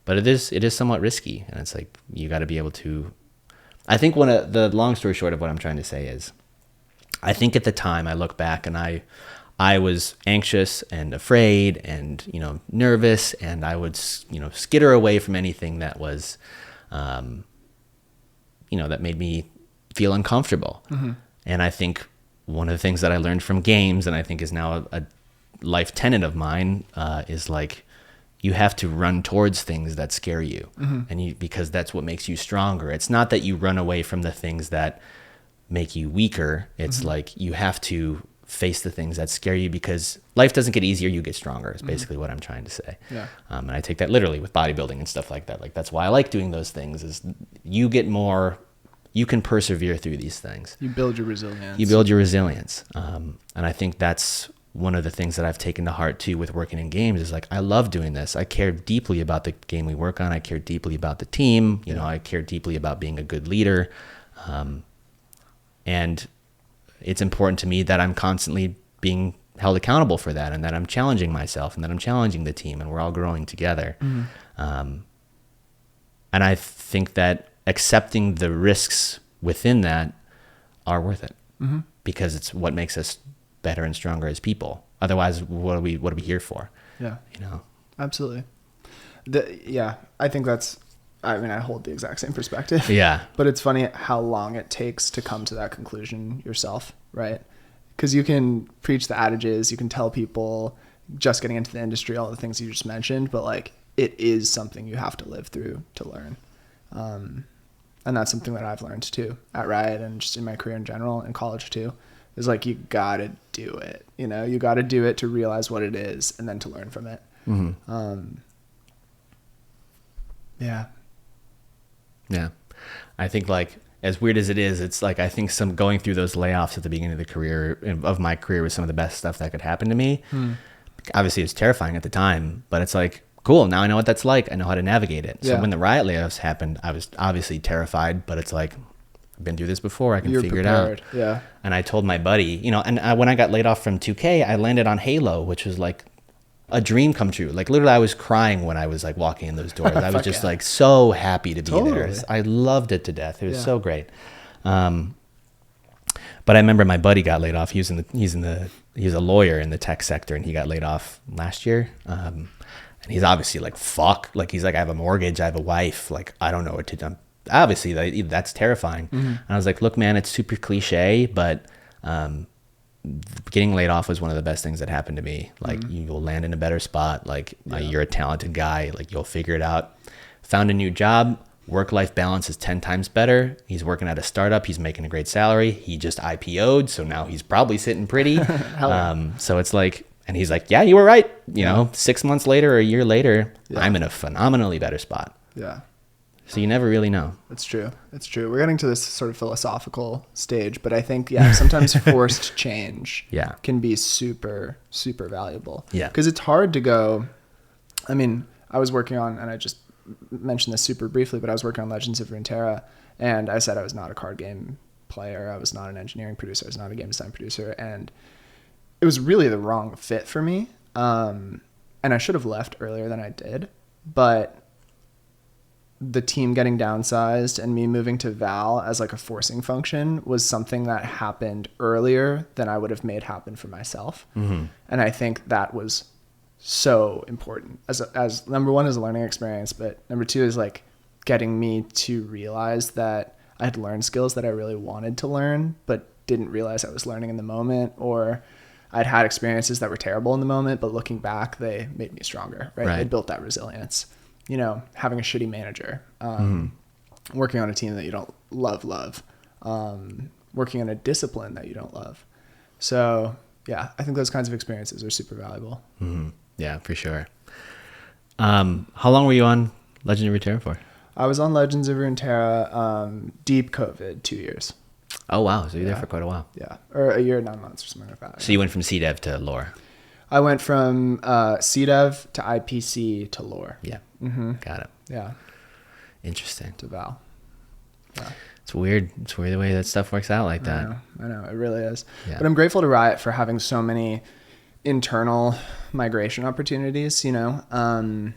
But it is somewhat risky, and it's like, you got to be able to, I think the long story short of what I'm trying to say is, I think at the time I look back and I was anxious and afraid and, you know, nervous, and I would, you know, skitter away from anything that was, you know, that made me feel uncomfortable. And I think one of the things that I learned from games, and I think is now a life tenet of mine, is like, you have to run towards things that scare you, and because that's what makes you stronger. It's not that you run away from the things that make you weaker. It's like, you have to face the things that scare you, because life doesn't get easier, you get stronger, is basically what I'm trying to say. And I take that literally with bodybuilding and stuff like that. Like, that's why I like doing those things, is you get more, you can persevere through these things. You build your resilience. And I think that's one of the things that I've taken to heart too with working in games, is like, I love doing this. I care deeply about the game we work on. I care deeply about the team. You know, I care deeply about being a good leader. And it's important to me that I'm constantly being held accountable for that, and that I'm challenging myself, and that I'm challenging the team, and we're all growing together. And I think that accepting the risks within that are worth it, because it's what makes us better and stronger as people. Otherwise, what are we here for? Yeah. You know? Absolutely. I think I hold the exact same perspective. Yeah. But it's funny how long it takes to come to that conclusion yourself, right? Because you can preach the adages, you can tell people just getting into the industry, all the things you just mentioned, but like, it is something you have to live through to learn. And that's something that I've learned too at Riot, and just in my career in general, in college too, is like, you gotta do it. You know, you gotta do it to realize what it is, and then to learn from it. Yeah. I think, like, as weird as it is, it's like, I think some going through those layoffs at the beginning of my career was some of the best stuff that could happen to me. Obviously it was terrifying at the time, but it's like, cool, now I know what that's like. I know how to navigate it. So when the Riot layoffs happened, I was obviously terrified, but it's like, I've been through this before. I can figure it out. Yeah. And I told my buddy, you know, and when I got laid off from 2K, I landed on Halo, which was like a dream come true. Like, literally, I was crying when I was like walking in those doors. I was just like so happy to be there. I loved it to death. It was so great. But I remember my buddy got laid off. He's a lawyer in the tech sector, and he got laid off last year. And he's obviously like, fuck. Like, he's like, I have a mortgage, I have a wife. Like, I don't know what to do. Obviously, that's terrifying. And I was like, look, man, it's super cliche, but getting laid off was one of the best things that happened to me. Like, you'll land in a better spot. Like, you're a talented guy. Like, you'll figure it out. Found a new job. Work-life balance is 10 times better. He's working at a startup. He's making a great salary. He just IPO'd, so now he's probably sitting pretty. So it's like, and he's like, yeah, you were right. You know, 6 months later or a year later, I'm in a phenomenally better spot. Yeah. So you never really know. It's true. It's true. We're getting to this sort of philosophical stage, but I think, sometimes forced change can be super, super valuable. Yeah. Because it's hard to go, I mean, I was working on, and I just mentioned this super briefly, but I was working on Legends of Runeterra, and I said I was not a card game player. I was not an engineering producer. I was not a game design producer. And it was really the wrong fit for me. And I should have left earlier than I did, but the team getting downsized and me moving to Val as like a forcing function was something that happened earlier than I would have made happen for myself. And I think that was so important as number one, as a learning experience, but number two is like getting me to realize that I had learned skills that I really wanted to learn, but didn't realize I was learning in the moment, or I'd had experiences that were terrible in the moment, but looking back, they made me stronger, right? They built that resilience. You know, having a shitty manager, working on a team that you don't love, working on a discipline that you don't love. So yeah, I think those kinds of experiences are super valuable. Mm-hmm. Yeah, for sure. How long were you on Legends of Runeterra for? I was on Legends of Runeterra, deep COVID, 2 years. Oh, wow. So you're there for quite a while. Yeah. Or a year, 9 months or something like that. So you went from CDev to lore. I went from CDev to IPC to lore. Yeah. Mm-hmm. Got it. Yeah. Interesting. To Val. Yeah. It's weird. It's weird the way that stuff works out like that. I know. It really is. Yeah. But I'm grateful to Riot for having so many internal migration opportunities, you know.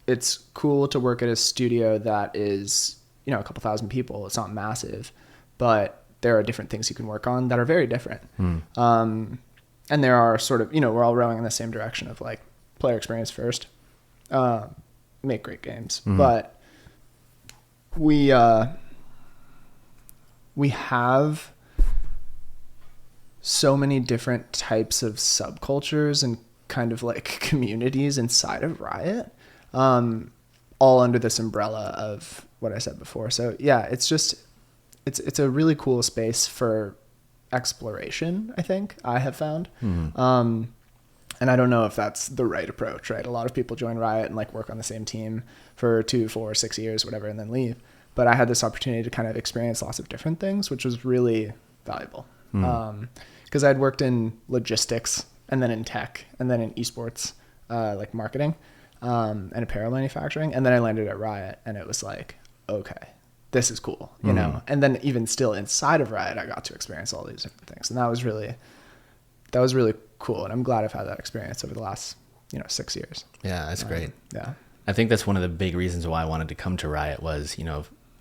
It's cool to work at a studio that is, you know, a couple thousand people. It's not massive, but there are different things you can work on that are very different. And there are sort of, you know, we're all rowing in the same direction of like player experience first, make great games. But we have so many different types of subcultures and kind of like communities inside of Riot, all under this umbrella of what I said before. So yeah, it's just, it's a really cool space for exploration, I think I have found. And I don't know if that's the right approach, right? A lot of people join Riot and like work on the same team for 2, 4, 6 years, whatever, and then leave. But I had this opportunity to kind of experience lots of different things, which was really valuable. Because I'd worked in logistics and then in tech and then in esports, like marketing, and apparel manufacturing. And then I landed at Riot and it was like, okay, this is cool, you know? And then even still inside of Riot, I got to experience all these different things. And that was really cool. And I'm glad I've had that experience over the last, 6 years. Yeah, that's great. Yeah. I think that's one of the big reasons why I wanted to come to Riot was,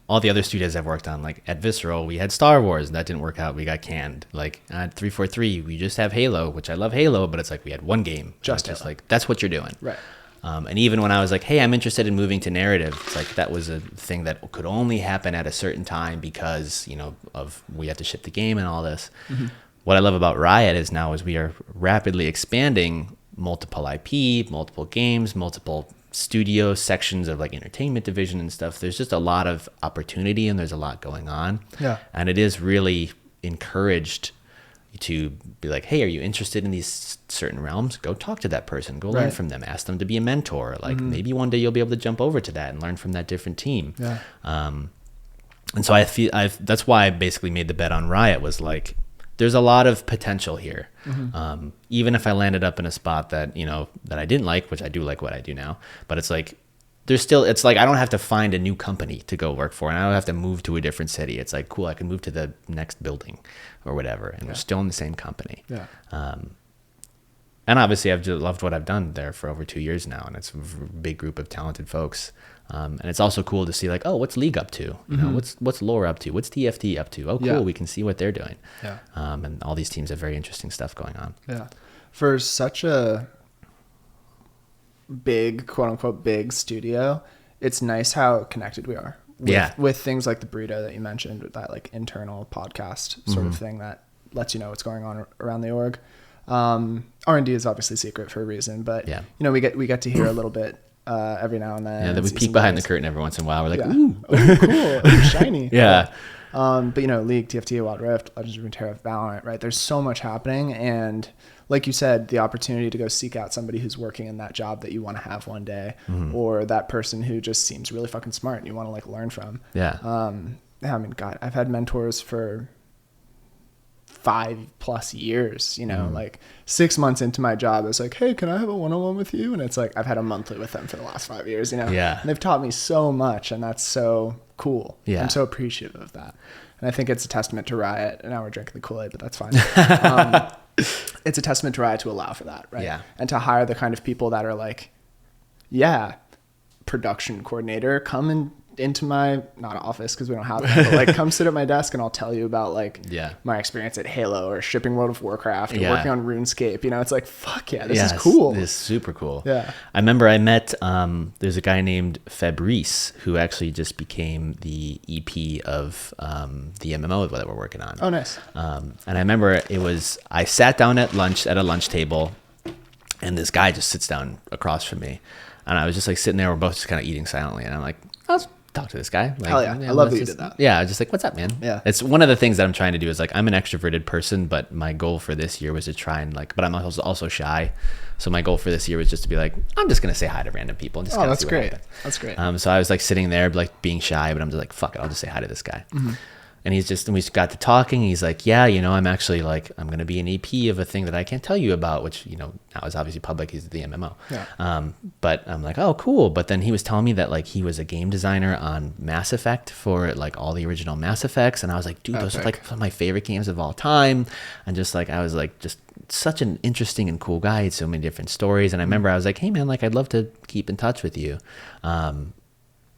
all the other studios I've worked on, like at Visceral, we had Star Wars and that didn't work out. We got canned. Like at 343, we just have Halo, which I love Halo, but it's like we had one game. Just like, that's what you're doing. Right. And even when I was like, hey, I'm interested in moving to narrative, it's like that was a thing that could only happen at a certain time because, of we have to ship the game and all this. What I love about Riot is we are rapidly expanding multiple IP, multiple games, multiple studio sections of like entertainment division and stuff. There's just a lot of opportunity and there's a lot going on. Yeah. And it is really encouraged to be like, hey, are you interested in these certain realms? Go talk to that person. Go learn from them. Ask them to be a mentor. Like maybe one day you'll be able to jump over to that and learn from that different team. Yeah. And so I feel that's why I basically made the bet on Riot was like, there's a lot of potential here. Even if I landed up in a spot that, that I didn't like, which I do like what I do now, but it's like, it's like, I don't have to find a new company to go work for, and I don't have to move to a different city. It's like, cool, I can move to the next building or whatever, and we're still in the same company. Yeah. And obviously I've just loved what I've done there for over 2 years now, and it's a big group of talented folks. And it's also cool to see like, oh, what's League up to? What's Lore up to? What's TFT up to? Oh, cool. We can see what they're doing. Yeah. And all these teams have very interesting stuff going on. Yeah. For such a big, quote unquote, big studio, it's nice how connected we are with things like the Burrito that you mentioned, with that like internal podcast sort of thing that lets you know what's going on around the org. R&D is obviously secret for a reason, but we get to hear a little bit every now and then. Yeah, that we peek behind the curtain every once in a while. We're like, ooh, cool, ooh, shiny. Yeah. But League, TFT, Wild Rift, Legends of Runeterra, Valorant, right? There's so much happening, and like you said, the opportunity to go seek out somebody who's working in that job that you want to have one day, or that person who just seems really fucking smart and you want to like learn from. Yeah. I mean, God, I've had mentors for 5+ years, like 6 months into my job, it's like, hey, can I have a one-on-one with you? And it's like, I've had a monthly with them for the last 5 years, Yeah. And they've taught me so much, and that's so cool. Yeah. I'm so appreciative of that. And I think it's a testament to Riot. And now we're drinking the Kool-Aid, but that's fine. It's a testament to Riot to allow for that, right? Yeah. And to hire the kind of people that are like, yeah, production coordinator, come into my, not office because we don't have that, but like come sit at my desk and I'll tell you about like my experience at Halo or shipping World of Warcraft or working on RuneScape. You know, it's like, fuck yeah, this is cool. This is super cool. Yeah. I remember I met, there's a guy named Fabrice who actually just became the EP of the MMO that we're working on. Oh, nice. And I remember I sat down at a lunch table and this guy just sits down across from me. And I was just like sitting there, we're both just kind of eating silently. And I'm like, I'll talk to this guy. Like, hell yeah. I love that you did that. Yeah. I was just like, what's up, man? Yeah. It's one of the things that I'm trying to do is like, I'm an extroverted person, but my goal for this year was to try and like, but I'm also shy. So my goal for this year was just to be like, I'm just going to say hi to random people. And just that's great. That's great. So I was like sitting there, like being shy, but I'm just like, fuck it. I'll just say hi to this guy. Mm-hmm. And we got to talking. He's like, yeah, you know, I'm actually like, I'm going to be an EP of a thing that I can't tell you about, which, you know, now is obviously public. He's the MMO. Yeah. But I'm like, oh, cool. But then he was telling me that like he was a game designer on Mass Effect for like all the original Mass Effects. And I was like, dude, those are like some of my favorite games of all time. And just like, I was like, just such an interesting and cool guy. He had so many different stories. And I remember I was like, hey man, like I'd love to keep in touch with you.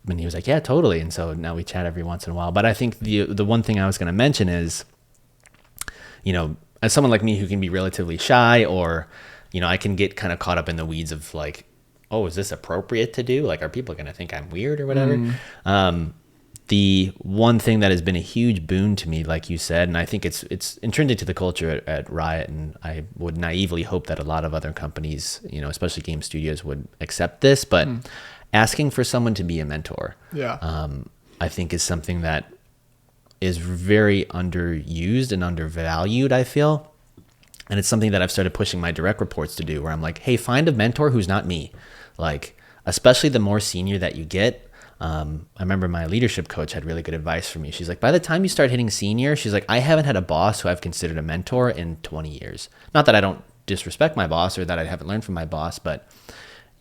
And he was like, yeah, totally. And so now we chat every once in a while. But I think the one thing I was going to mention is, you know, as someone like me who can be relatively shy, or, you know, I can get kind of caught up in the weeds of like, oh, is this appropriate to do? Like, are people going to think I'm weird or whatever? The one thing that has been a huge boon to me, like you said, and I think it's intrinsic to the culture at Riot, and I would naively hope that a lot of other companies, you know, especially game studios, would accept this, but asking for someone to be a mentor, I think is something that is very underused and undervalued, I feel. And it's something that I've started pushing my direct reports to do, where I'm like, hey, find a mentor who's not me. Like, especially the more senior that you get. I remember my leadership coach had really good advice for me. She's like, by the time you start hitting senior, she's like, I haven't had a boss who I've considered a mentor in 20 years. Not that I don't disrespect my boss or that I haven't learned from my boss, but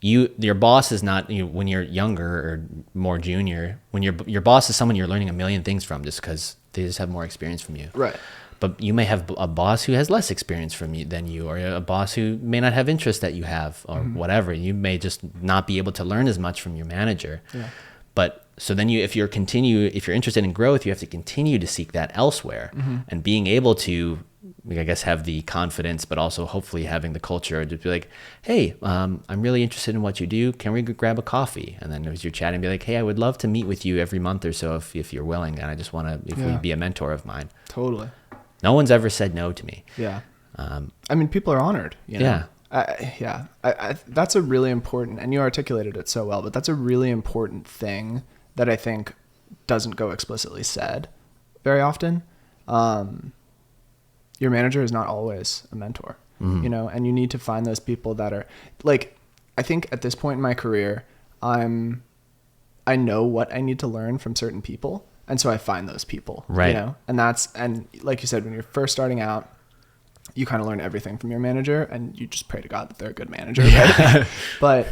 your boss is not, you know, when you're younger or more junior, when your boss is someone you're learning a million things from just because they just have more experience from you. Right. But you may have a boss who has less experience than you, or a boss who may not have interest that you have, or whatever. You may just not be able to learn as much from your manager. Yeah. But so then if you're interested in growth, you have to continue to seek that elsewhere, and being able to, I guess, have the confidence, but also hopefully having the culture to be like, hey, I'm really interested in what you do. Can we grab a coffee? And then as you're chatting, be like, hey, I would love to meet with you every month or so if you're willing. And I just want to, if you'd be a mentor of mine. Totally. No one's ever said no to me. Yeah. I mean, people are honored. You know? Yeah. I that's a really important, and you articulated it so well, but that's a really important thing that I think doesn't go explicitly said very often. Your manager is not always a mentor, you know, and you need to find those people that are like, I think at this point in my career, I know what I need to learn from certain people. And so I find those people, right. You know, and like you said, when you're first starting out, you kind of learn everything from your manager and you just pray to God that they're a good manager. Right? But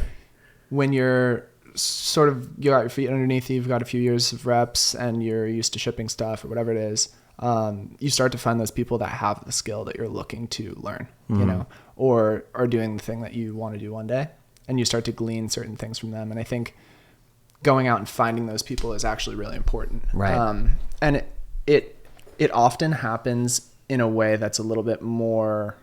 when you're sort of, you got your feet underneath you, you've got a few years of reps and you're used to shipping stuff or whatever it is, you start to find those people that have the skill that you're looking to learn, you know, or are doing the thing that you want to do one day, and you start to glean certain things from them. And I think going out and finding those people is actually really important. Right. And it often happens in a way that's a little bit more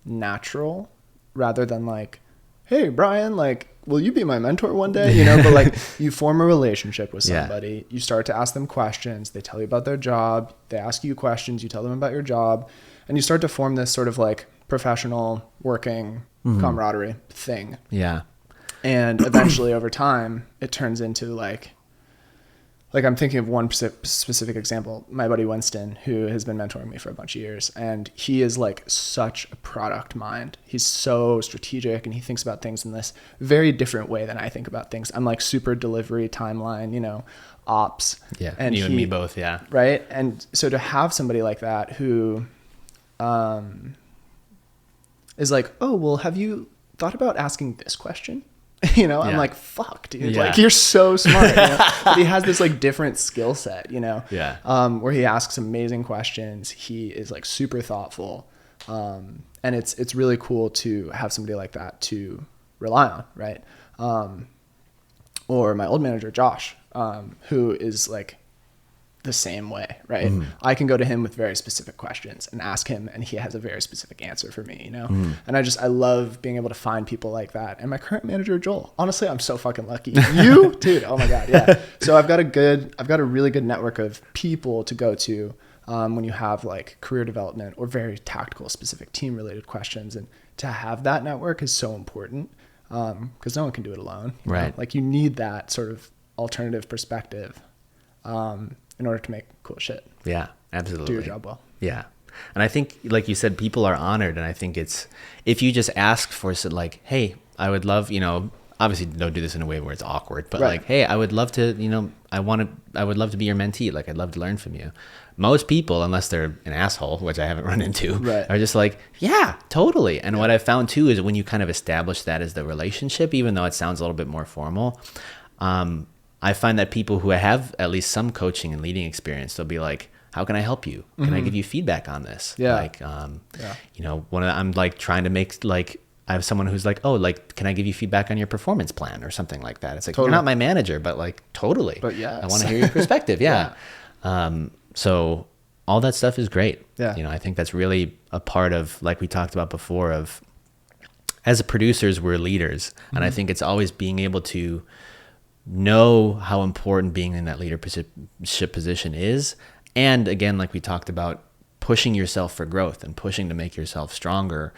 natural rather than like, hey, Brian, like, will you be my mentor one day? You know, but like you form a relationship with somebody, you start to ask them questions, they tell you about their job, they ask you questions, you tell them about your job, and you start to form this sort of like professional working camaraderie thing. Yeah. And eventually over time, it turns into like I'm thinking of one specific example, my buddy Winston, who has been mentoring me for a bunch of years. And he is like such a product mind. He's so strategic and he thinks about things in this very different way than I think about things. I'm like super delivery, timeline, you know, ops. Yeah, and you and me both, yeah. Right? And so to have somebody like that who is like, oh, well, have you thought about asking this question? You know, I'm like, fuck, dude, like you're so smart. You know? But he has this like different skill set, you know, where he asks amazing questions. He is like super thoughtful. And it's really cool to have somebody like that to rely on. Right. Or my old manager, Josh, who is like the same way, right? I can go to him with very specific questions and ask him, and he has a very specific answer for me, you know? And I love being able to find people like that. And my current manager, Joel, honestly, I'm so fucking lucky. You, dude, oh my God, yeah. So I've got a really good network of people to go to when you have like career development or very tactical, specific team related questions. And to have that network is so important because no one can do it alone. Right. Know? Like you need that sort of alternative perspective in order to make cool shit. Yeah, absolutely. Do your job well. Yeah. And I think, like you said, people are honored. And I think it's, if you just ask for like, hey, I would love, you know, obviously don't do this in a way where it's awkward, but like, hey, I would love to, you know, I would love to be your mentee. Like, I'd love to learn from you. Most people, unless they're an asshole, which I haven't run into, are just like, yeah, totally. And what I found too is when you kind of establish that as the relationship, even though it sounds a little bit more formal, I find that people who have at least some coaching and leading experience, they'll be like, how can I help you? Can I give you feedback on this? Yeah. Like, you know, I'm like trying to make like, I have someone who's like, oh, like, can I give you feedback on your performance plan or something like that? It's like, you're not my manager, but like totally. But yeah, I want to hear your perspective. Yeah. So all that stuff is great. Yeah. You know, I think that's really a part of, like we talked about before, of as producers, we're leaders. And I think it's always being able to know how important being in that leadership position is. And again, like we talked about, pushing yourself for growth and pushing to make yourself stronger,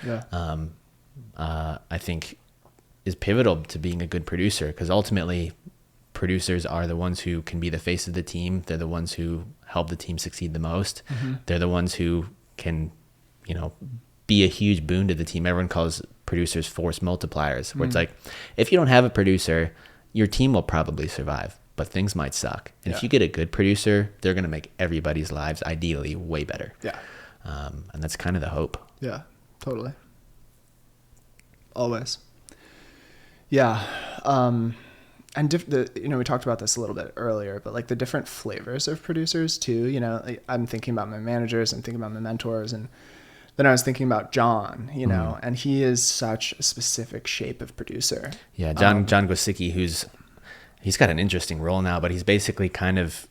I think is pivotal to being a good producer, because ultimately producers are the ones who can be the face of the team. They're the ones who help the team succeed the most. They're the ones who can, you know, be a huge boon to the team. Everyone calls producers force multipliers, where it's like, if you don't have a producer, your team will probably survive, but things might suck. And if you get a good producer, they're going to make everybody's lives ideally way better. Yeah. And that's kind of the hope. Yeah, totally. Always. Yeah. And you know, we talked about this a little bit earlier, but like the different flavors of producers too, you know, like I'm thinking about my managers, I'm thinking about my mentors, and then I was thinking about John, you know, and he is such a specific shape of producer. Yeah, John Gosicki, he's got an interesting role now, but he's basically kind of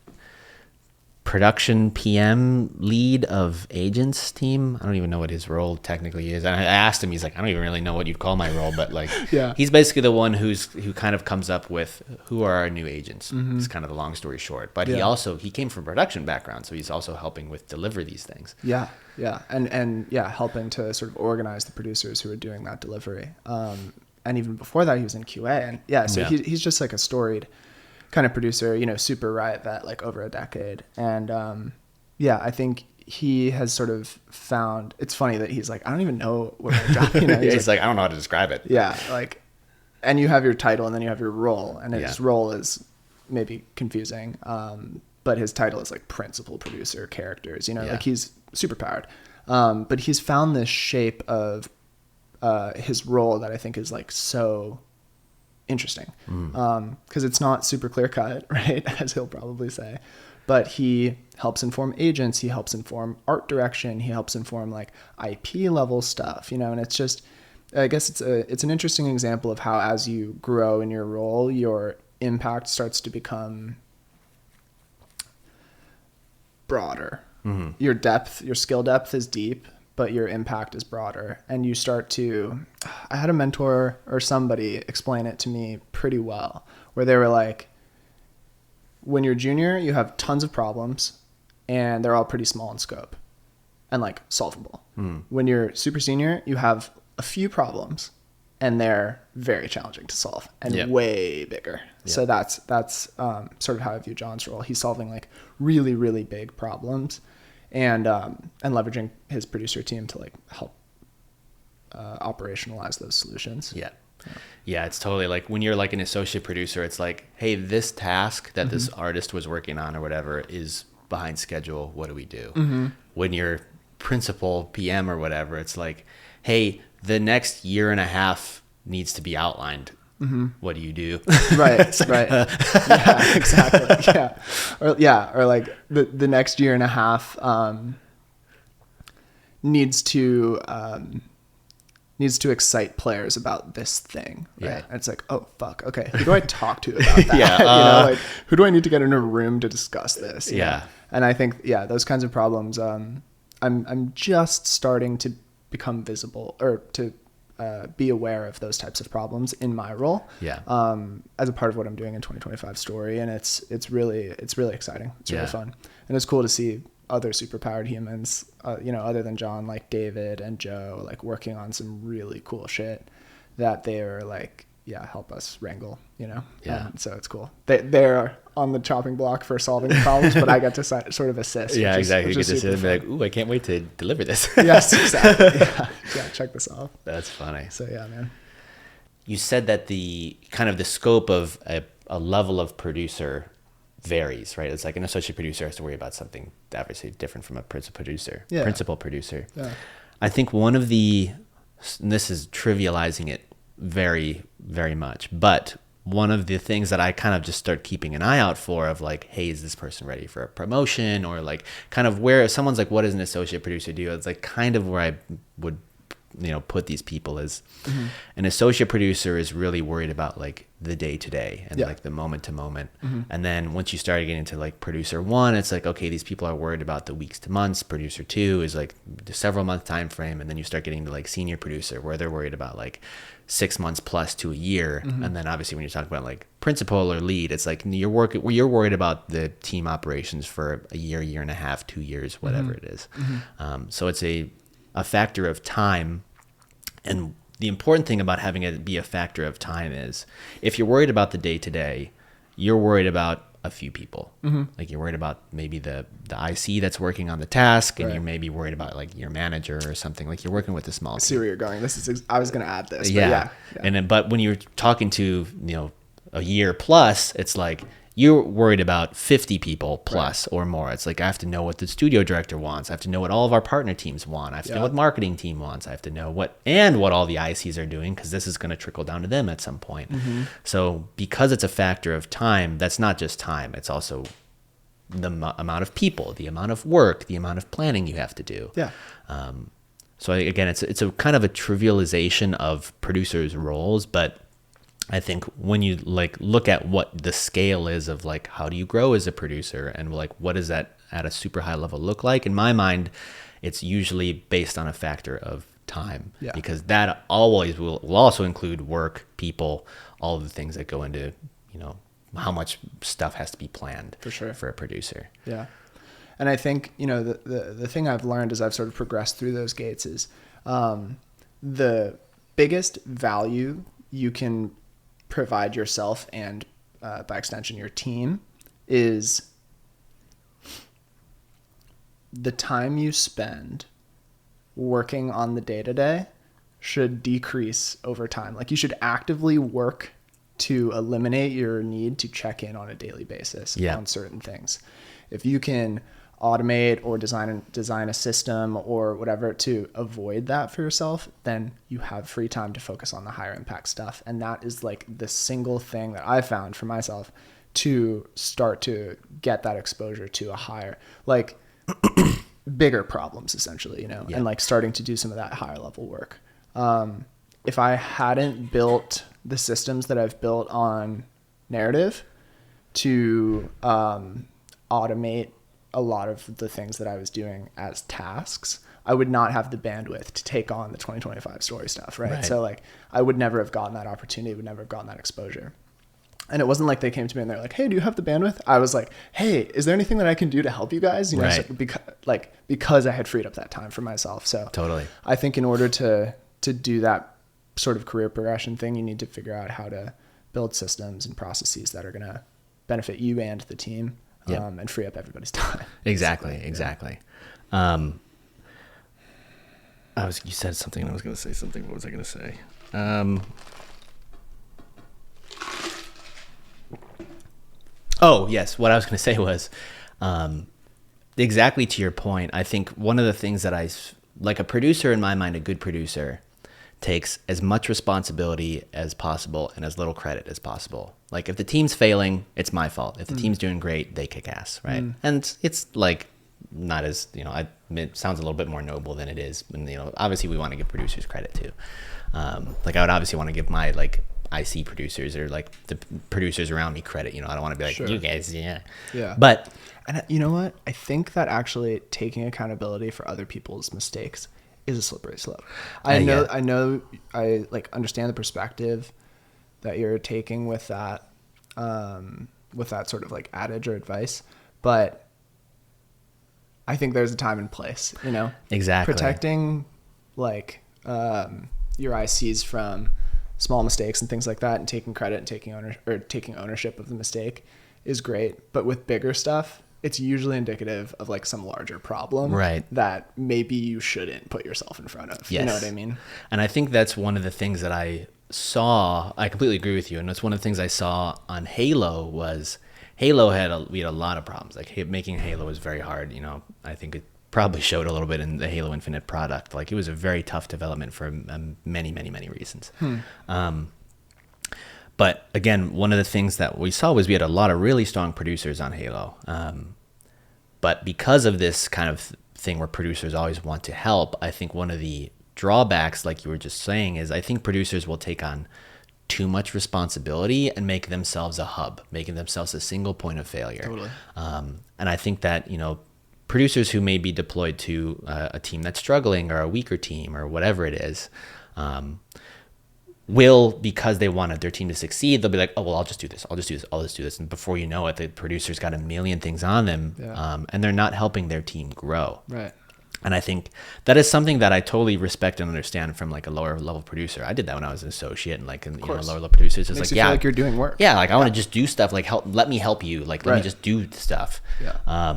production PM lead of Agents team. I don't even know what his role technically is. And I asked him, he's like, I don't even really know what you'd call my role, but like, he's basically the one who kind of comes up with who are our new agents. It's kind of the long story short, but he came from production background. So he's also helping with deliver these things. Yeah. And helping to sort of organize the producers who are doing that delivery. And even before that, he was in QA. And he's just like a storied kind of producer, you know, super Riot vet, like over a decade. And I think he has sort of found, it's funny that he's like, I don't even know what my job, you know. He's like, I don't know how to describe it. Yeah, like, and you have your title and then you have your role. And his role is maybe confusing, but his title is like principal producer characters, you know, like he's super powered. But he's found this shape of his role that I think is like so interesting, because it's not super clear cut, right, as he'll probably say, but he helps inform agents, he helps inform art direction, he helps inform like IP level stuff, you know. And it's just, I guess it's an interesting example of how as you grow in your role, your impact starts to become broader. Your depth, your skill depth is deep, but your impact is broader. And you start to, I had a mentor or somebody explain it to me pretty well, where they were like, when you're junior, you have tons of problems and they're all pretty small in scope and like solvable. When you're super senior, you have a few problems and they're very challenging to solve and way bigger. So that's sort of how I view John's role. He's solving like really, really big problems, and leveraging his producer team to like help operationalize those solutions. Yeah, it's totally like when you're like an associate producer, it's like, hey, this task that this artist was working on or whatever is behind schedule. What do we do? When you're principal PM or whatever, it's like, hey, the next year and a half needs to be outlined. What do you do? Right. Yeah, exactly. Or like the next year and a half needs to needs to excite players about this thing, right? Yeah. And it's like, oh fuck, okay, who do I talk to about that? Yeah, You know, like who do I need to get in a room to discuss this? You know? And I think those kinds of problems, I'm just starting to become visible, or to be aware of those types of problems in my role. As a part of what I'm doing in 2025 Story, and it's really exciting. It's really fun, and it's cool to see other superpowered humans, you know, other than John, like David and Joe, like working on some really cool shit that they're like, help us wrangle, you know? So it's cool. They're on the chopping block for solving the problems, but I get to sort of assist. Exactly. You get to sit and be like, ooh, I can't wait to deliver this. Yes, exactly. Check this off. That's funny. So man. You said that the kind of the scope of a level of producer varies, right? It's like an associate producer has to worry about something obviously different from a principal producer. I think one of the, and this is trivializing it very, very much, but one of the things that I kind of just start keeping an eye out for, of like, hey, is this person ready for a promotion? Or like kind of where someone's like, what does an associate producer do? It's like kind of where I would, you know, put these people is an associate producer is really worried about like the day to day and like the moment to moment. And then once you start getting into like producer 1, it's like, okay, these people are worried about the weeks to months. Producer 2 is like the several month time frame. And then you start getting to like senior producer, where they're worried about like 6 months plus to a year. And then obviously when you're talking about like principal or lead, it's like you're worried about the team operations for a year and a half, 2 years, whatever it is. So it's a factor of time. And the important thing about having it be a factor of time is, if you're worried about the day to day, you're worried about a few people. Like you're worried about maybe the IC that's working on the task, and you're maybe worried about like your manager or something. Like you're working with a small team. I see where you're going. I was going to add this. And then, but when you're talking to, you know, a year plus, it's like you're worried about 50 people plus or more. It's like, I have to know what the studio director wants. I have to know what all of our partner teams want. I have to know what marketing team wants. I have to know what all the ICs are doing, because this is going to trickle down to them at some point. So because it's a factor of time, that's not just time. It's also the amount of people, the amount of work, the amount of planning you have to do. So again, it's a kind of a trivialization of producers' roles, but I think when you like look at what the scale is of like, how do you grow as a producer, and like, what does that at a super high level look like? In my mind, it's usually based on a factor of time, because that always will also include work, people, all of the things that go into, you know, how much stuff has to be planned for sure for a producer. And I think, you know, the thing I've learned as I've sort of progressed through those gates is the biggest value you can provide yourself, and by extension your team, is the time you spend working on the day-to-day should decrease over time. Like you should actively work to eliminate your need to check in on a daily basis on certain things. If you can automate or design a system or whatever to avoid that for yourself, then you have free time to focus on the higher impact stuff. And that is like the single thing that I found for myself to start to get that exposure to a higher, like bigger problems essentially, you know, and like starting to do some of that higher level work. If I hadn't built the systems that I've built on narrative to automate a lot of the things that I was doing as tasks, I would not have the bandwidth to take on the 2025 Story stuff, right? So like I would never have gotten that opportunity, would never have gotten that exposure. And it wasn't like they came to me and they're like, hey, do you have the bandwidth? I was like, hey, is there anything that I can do to help you guys? You know, so because I had freed up that time for myself. So totally. I think in order to do that sort of career progression thing, you need to figure out how to build systems and processes that are going to benefit you and the team. And free up everybody's time. Exactly. You said something and I was going to say something. What was I going to say? Oh, yes. What I was going to say was exactly to your point. I think one of the things that like a producer, in my mind, a good producer takes as much responsibility as possible and as little credit as possible. Like if the team's failing, it's my fault. If the team's doing great, they kick ass, right? And it's like not as, it sounds a little bit more noble than it is. And, obviously we want to give producers credit too. Like I would obviously want to give my like IC producers or like the producers around me credit. I don't want to be like, Sure. you guys, yeah. But, and you know what? I think that actually taking accountability for other people's mistakes is a slippery slope. I like understand the perspective that you're taking with that sort of like adage or advice, but I think there's a time and place, Exactly. Protecting like your ICs from small mistakes and things like that, and taking credit and taking ownership of the mistake is great. But with bigger stuff, it's usually indicative of like some larger problem, right, that maybe you shouldn't put yourself in front of. Yes. You know what I mean? And I think that's one of the things that I saw. I completely agree with you. And that's one of the things I saw on Halo was Halo we had a lot of problems. Like making Halo was very hard. I think it probably showed a little bit in the Halo Infinite product. Like it was a very tough development for many, many, many reasons. But again, one of the things that we saw was we had a lot of really strong producers on Halo. But because of this kind of thing where producers always want to help, I think one of the drawbacks, like you were just saying, is I think producers will take on too much responsibility and make themselves a hub, making themselves a single point of failure. Totally. And I think that, producers who may be deployed to a team that's struggling or a weaker team or whatever it is, will, because they wanted their team to succeed, they'll be like, oh, well, I'll just do this. And before you know it, the producer's got a million things on them, and they're not helping their team grow. Right. And I think that is something that I totally respect and understand from like a lower level producer. I did that when I was an associate, and like lower level producers, it's Makes like, you feel like you're doing work. Yeah, like I want to just do stuff. Like let me help you. Like let me just do stuff. Yeah.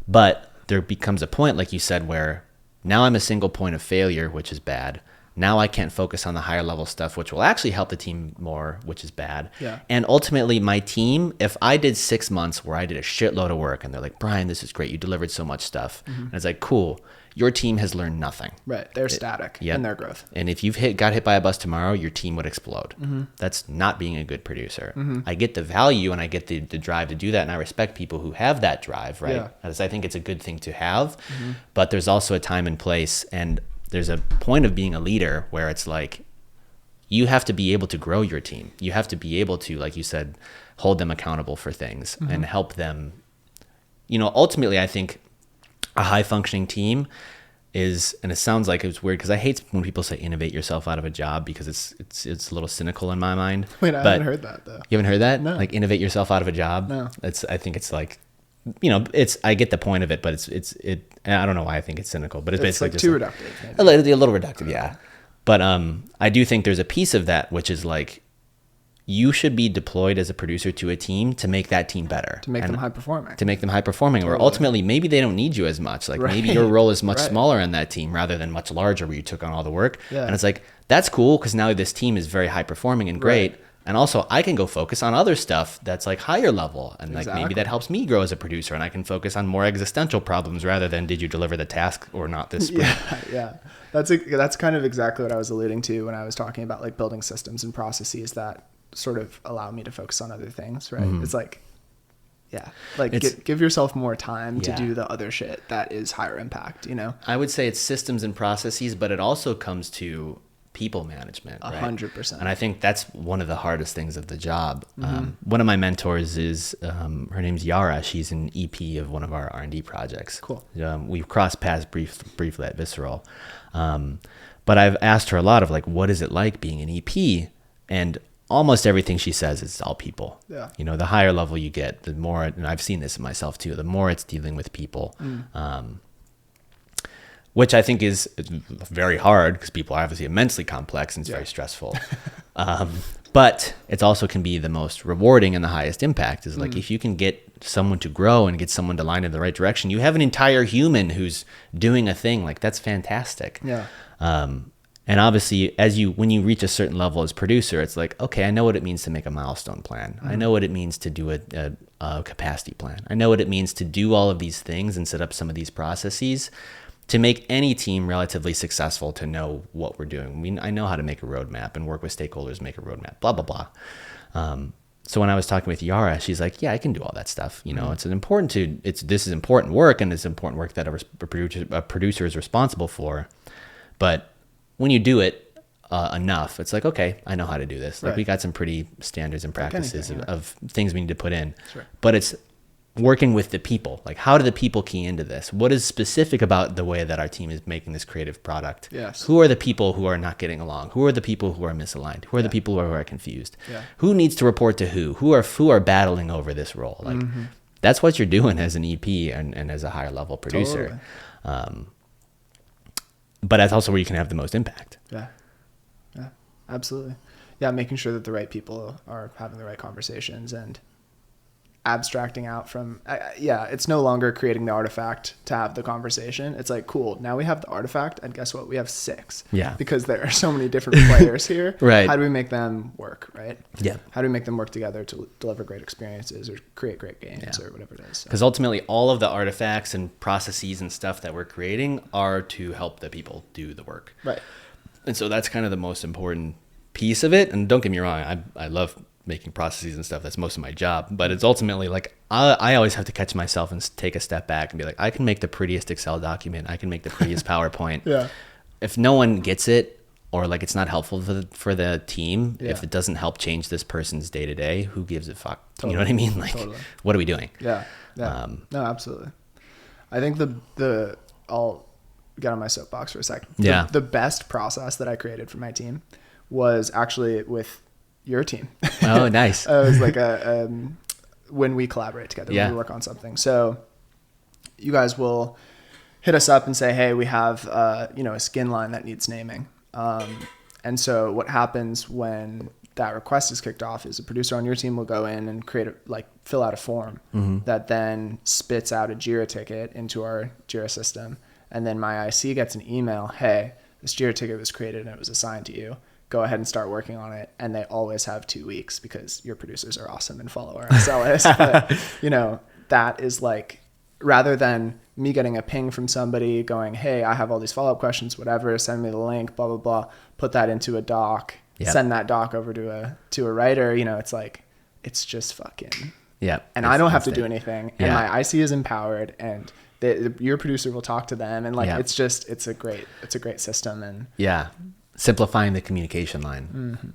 But there becomes a point, like you said, where now I'm a single point of failure, which is bad. Now I can't focus on the higher level stuff, which will actually help the team more, which is bad. Yeah. And ultimately my team, if I did 6 months where I did a shitload of work and they're like, Brian, this is great. You delivered so much stuff. And it's like, cool. Your team has learned nothing. Right. They're static in their growth. And if you've got hit by a bus tomorrow, your team would explode. That's not being a good producer. I get the value and I get the drive to do that. And I respect people who have that drive, right? As I think it's a good thing to have, but there's also a time and place. And there's a point of being a leader where it's like, you have to be able to grow your team. You have to be able to, like you said, hold them accountable for things and help them. Ultimately, I think a high functioning team is, and it sounds like it's weird because I hate when people say innovate yourself out of a job because it's a little cynical in my mind. Wait, I haven't heard that though. You haven't heard that? No. Like innovate yourself out of a job? No. I think it's like, I get the point of it, but I don't know why I think it's cynical, but it's basically like just too reductive. A little reductive, yeah. But I do think there's a piece of that which is like, you should be deployed as a producer to a team to make that team better. To make them high performing. Totally. Or ultimately, maybe they don't need you as much. Like maybe your role is much smaller in that team rather than much larger where you took on all the work. Yeah. And it's like, that's cool because now this team is very high performing and great. Right. And also I can go focus on other stuff that's like higher level. And like maybe that helps me grow as a producer and I can focus on more existential problems rather than did you deliver the task or not this sprint? Yeah. That's kind of exactly what I was alluding to when I was talking about like building systems and processes that sort of allow me to focus on other things, right? It's like, give yourself more time to do the other shit that is higher impact, I would say it's systems and processes, but it also comes to people management, right? 100%. And I think that's one of the hardest things of the job. One of my mentors is, her name's Yara. She's an EP of one of our R&D projects. Cool. We've crossed paths briefly at Visceral. But I've asked her a lot of like, what is it like being an EP? And almost everything she says is all people. Yeah. The higher level you get, the more, and I've seen this in myself too, the more it's dealing with people, which I think is very hard because people are obviously immensely complex and it's very stressful. But it also can be the most rewarding and the highest impact is like, if you can get someone to grow and get someone to line in the right direction, you have an entire human who's doing a thing. Like that's fantastic. Yeah. And obviously, when you reach a certain level as producer, it's like, okay, I know what it means to make a milestone plan. I know what it means to do a capacity plan. I know what it means to do all of these things and set up some of these processes to make any team relatively successful, to know what we're doing. I know how to make a roadmap and work with stakeholders, make a roadmap, blah, blah, blah. So when I was talking with Yara, she's like, yeah, I can do all that stuff. You know, this is important work, and it's important work that a producer is responsible for. But when you do it enough, it's like, okay, I know how to do this. Like we got some pretty standards and practices of things we need to put in. Sure. But it's working with the people. Like, how do the people key into this? What is specific about the way that our team is making this creative product? Yes. Who are the people who are not getting along? Who are the people who are misaligned? Who are the people who are confused? Yeah. Who needs to report to who? Who are battling over this role? Like, that's what you're doing as an EP and as a higher level producer. Totally. But that's also where you can have the most impact. Yeah. Yeah, absolutely. Yeah, making sure that the right people are having the right conversations and abstracting out from it's no longer creating the artifact to have the conversation. It's like, cool, now we have the artifact, and guess what, we have 6 because there are so many different players here. Right. How do we make them work, right? Yeah. How do we make them work together to deliver great experiences or create great games or whatever it is? Because ultimately all of the artifacts and processes and stuff that we're creating are to help the people do the work, right? And so that's kind of the most important piece of it. And don't get me wrong, I love making processes and stuff. That's most of my job, but it's ultimately like I always have to catch myself and take a step back and be like, I can make the prettiest Excel document, I can make the prettiest PowerPoint. Yeah. If no one gets it, or like it's not helpful for the team, if it doesn't help change this person's day to day, who gives a fuck? Totally. You know what I mean? Like, what are we doing? Yeah. No, absolutely. I think I'll get on my soapbox for a second. The best process that I created for my team was actually with your team. Oh, nice. It was like when we collaborate together, when we work on something. So you guys will hit us up and say, hey, we have a skin line that needs naming. And so what happens when that request is kicked off is a producer on your team will go in and fill out a form that then spits out a Jira ticket into our Jira system. And then my IC gets an email, hey, this Jira ticket was created and it was assigned to you. Go ahead and start working on it. And they always have 2 weeks because your producers are awesome and follow our SLAs. But, that is like, rather than me getting a ping from somebody going, hey, I have all these follow-up questions, whatever, send me the link, blah, blah, blah, put that into a doc, send that doc over to a writer, it's like, it's just fucking. Yeah. And I don't have to do anything. And my IC is empowered, and your producer will talk to them. And it's a great system. And simplifying the communication line.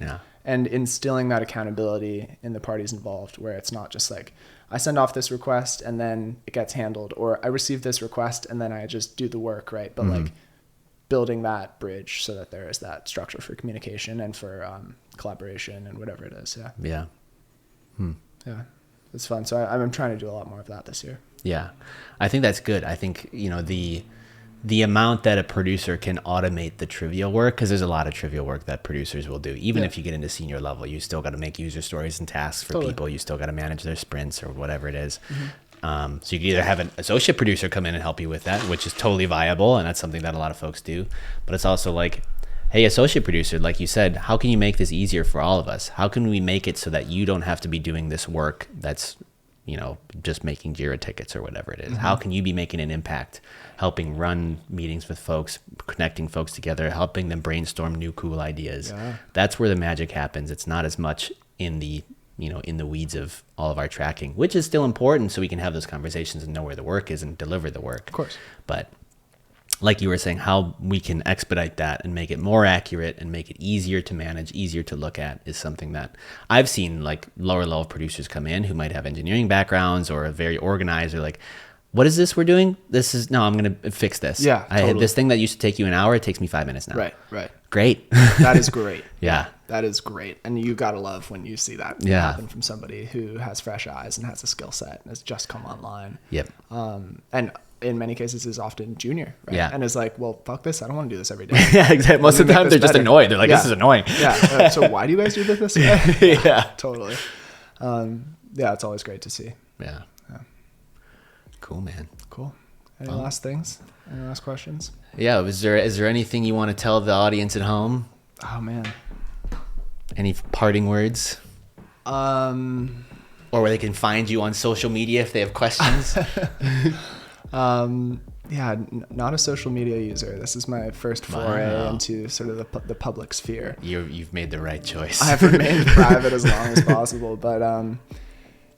Yeah. And instilling that accountability in the parties involved, where it's not just like, I send off this request and then it gets handled, or I receive this request and then I just do the work, right? But like building that bridge so that there is that structure for communication and for collaboration and whatever it is. Yeah. It's fun. So I'm trying to do a lot more of that this year. Yeah. I think that's good. I think, the amount that a producer can automate the trivial work, because there's a lot of trivial work that producers will do. Even if you get into senior level, you still got to make user stories and tasks for people. You still got to manage their sprints or whatever it is. So you can either have an associate producer come in and help you with that, which is totally viable, and that's something that a lot of folks do. But it's also like, hey, associate producer, like you said, how can you make this easier for all of us? How can we make it so that you don't have to be doing this work that's just making Jira tickets or whatever it is? How can you be making an impact, helping run meetings with folks, connecting folks together, helping them brainstorm new cool ideas? That's where the magic happens. It's not as much in the weeds of all of our tracking, which is still important so we can have those conversations and know where the work is and deliver the work. Of course. But like you were saying, how we can expedite that and make it more accurate and make it easier to manage, easier to look at, is something that I've seen like lower level producers come in who might have engineering backgrounds or are very organized, or like, what is this we're doing? I'm going to fix this. Yeah, I had this thing that used to take you an hour. It takes me 5 minutes now. Right. Great. That is great. Yeah. That is great. And you got to love when you see that happen from somebody who has fresh eyes and has a skill set and has just come online. Yep. And in many cases is often junior, right? Yeah. And is like, well, fuck this. I don't want to do this every day. Yeah, exactly. Most of the time they're just annoyed. They're like, this is annoying. Yeah. So why do you guys do this way? Yeah. Totally. It's always great to see. Yeah. Cool, man. Cool. Any last things? Any last questions? Yeah. Is there anything you want to tell the audience at home? Oh man. Any parting words? Or where they can find you on social media if they have questions? Not a social media user. This is my first foray Wow. into sort of the public sphere. You've made the right choice. I've remained private as long as possible, but I'm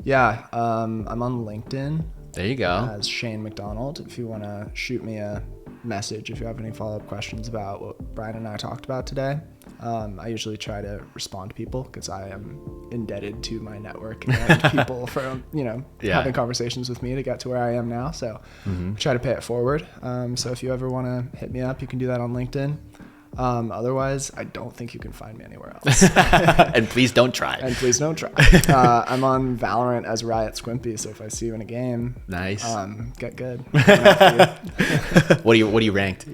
on LinkedIn There you go. as Shane McDonald. If you want to shoot me a message, if you have any follow-up questions about what Brian and I talked about today, I usually try to respond to people because I am indebted to my network and people for having conversations with me to get to where I am now. So I try to pay it forward. So if you ever want to hit me up, you can do that on LinkedIn. Otherwise, I don't think you can find me anywhere else. And please don't try. And please don't try. I'm on Valorant as Riot Squimpy, so if I see you in a game, Nice. get good. What are you ranked?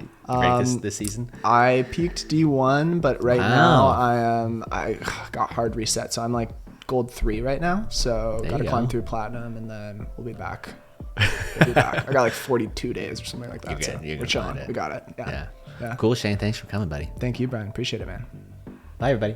This season? I peaked D1, but right now I got hard reset, so I'm like gold 3 right now. So There gotta you climb go. through platinum, and then we'll be back. I got like 42 days or something like that. You're good. So You're we're gonna chilling. find it. We got it. Yeah. Cool, Shane. Thanks for coming, buddy. Thank you, Brian. Appreciate it, man. Bye, everybody.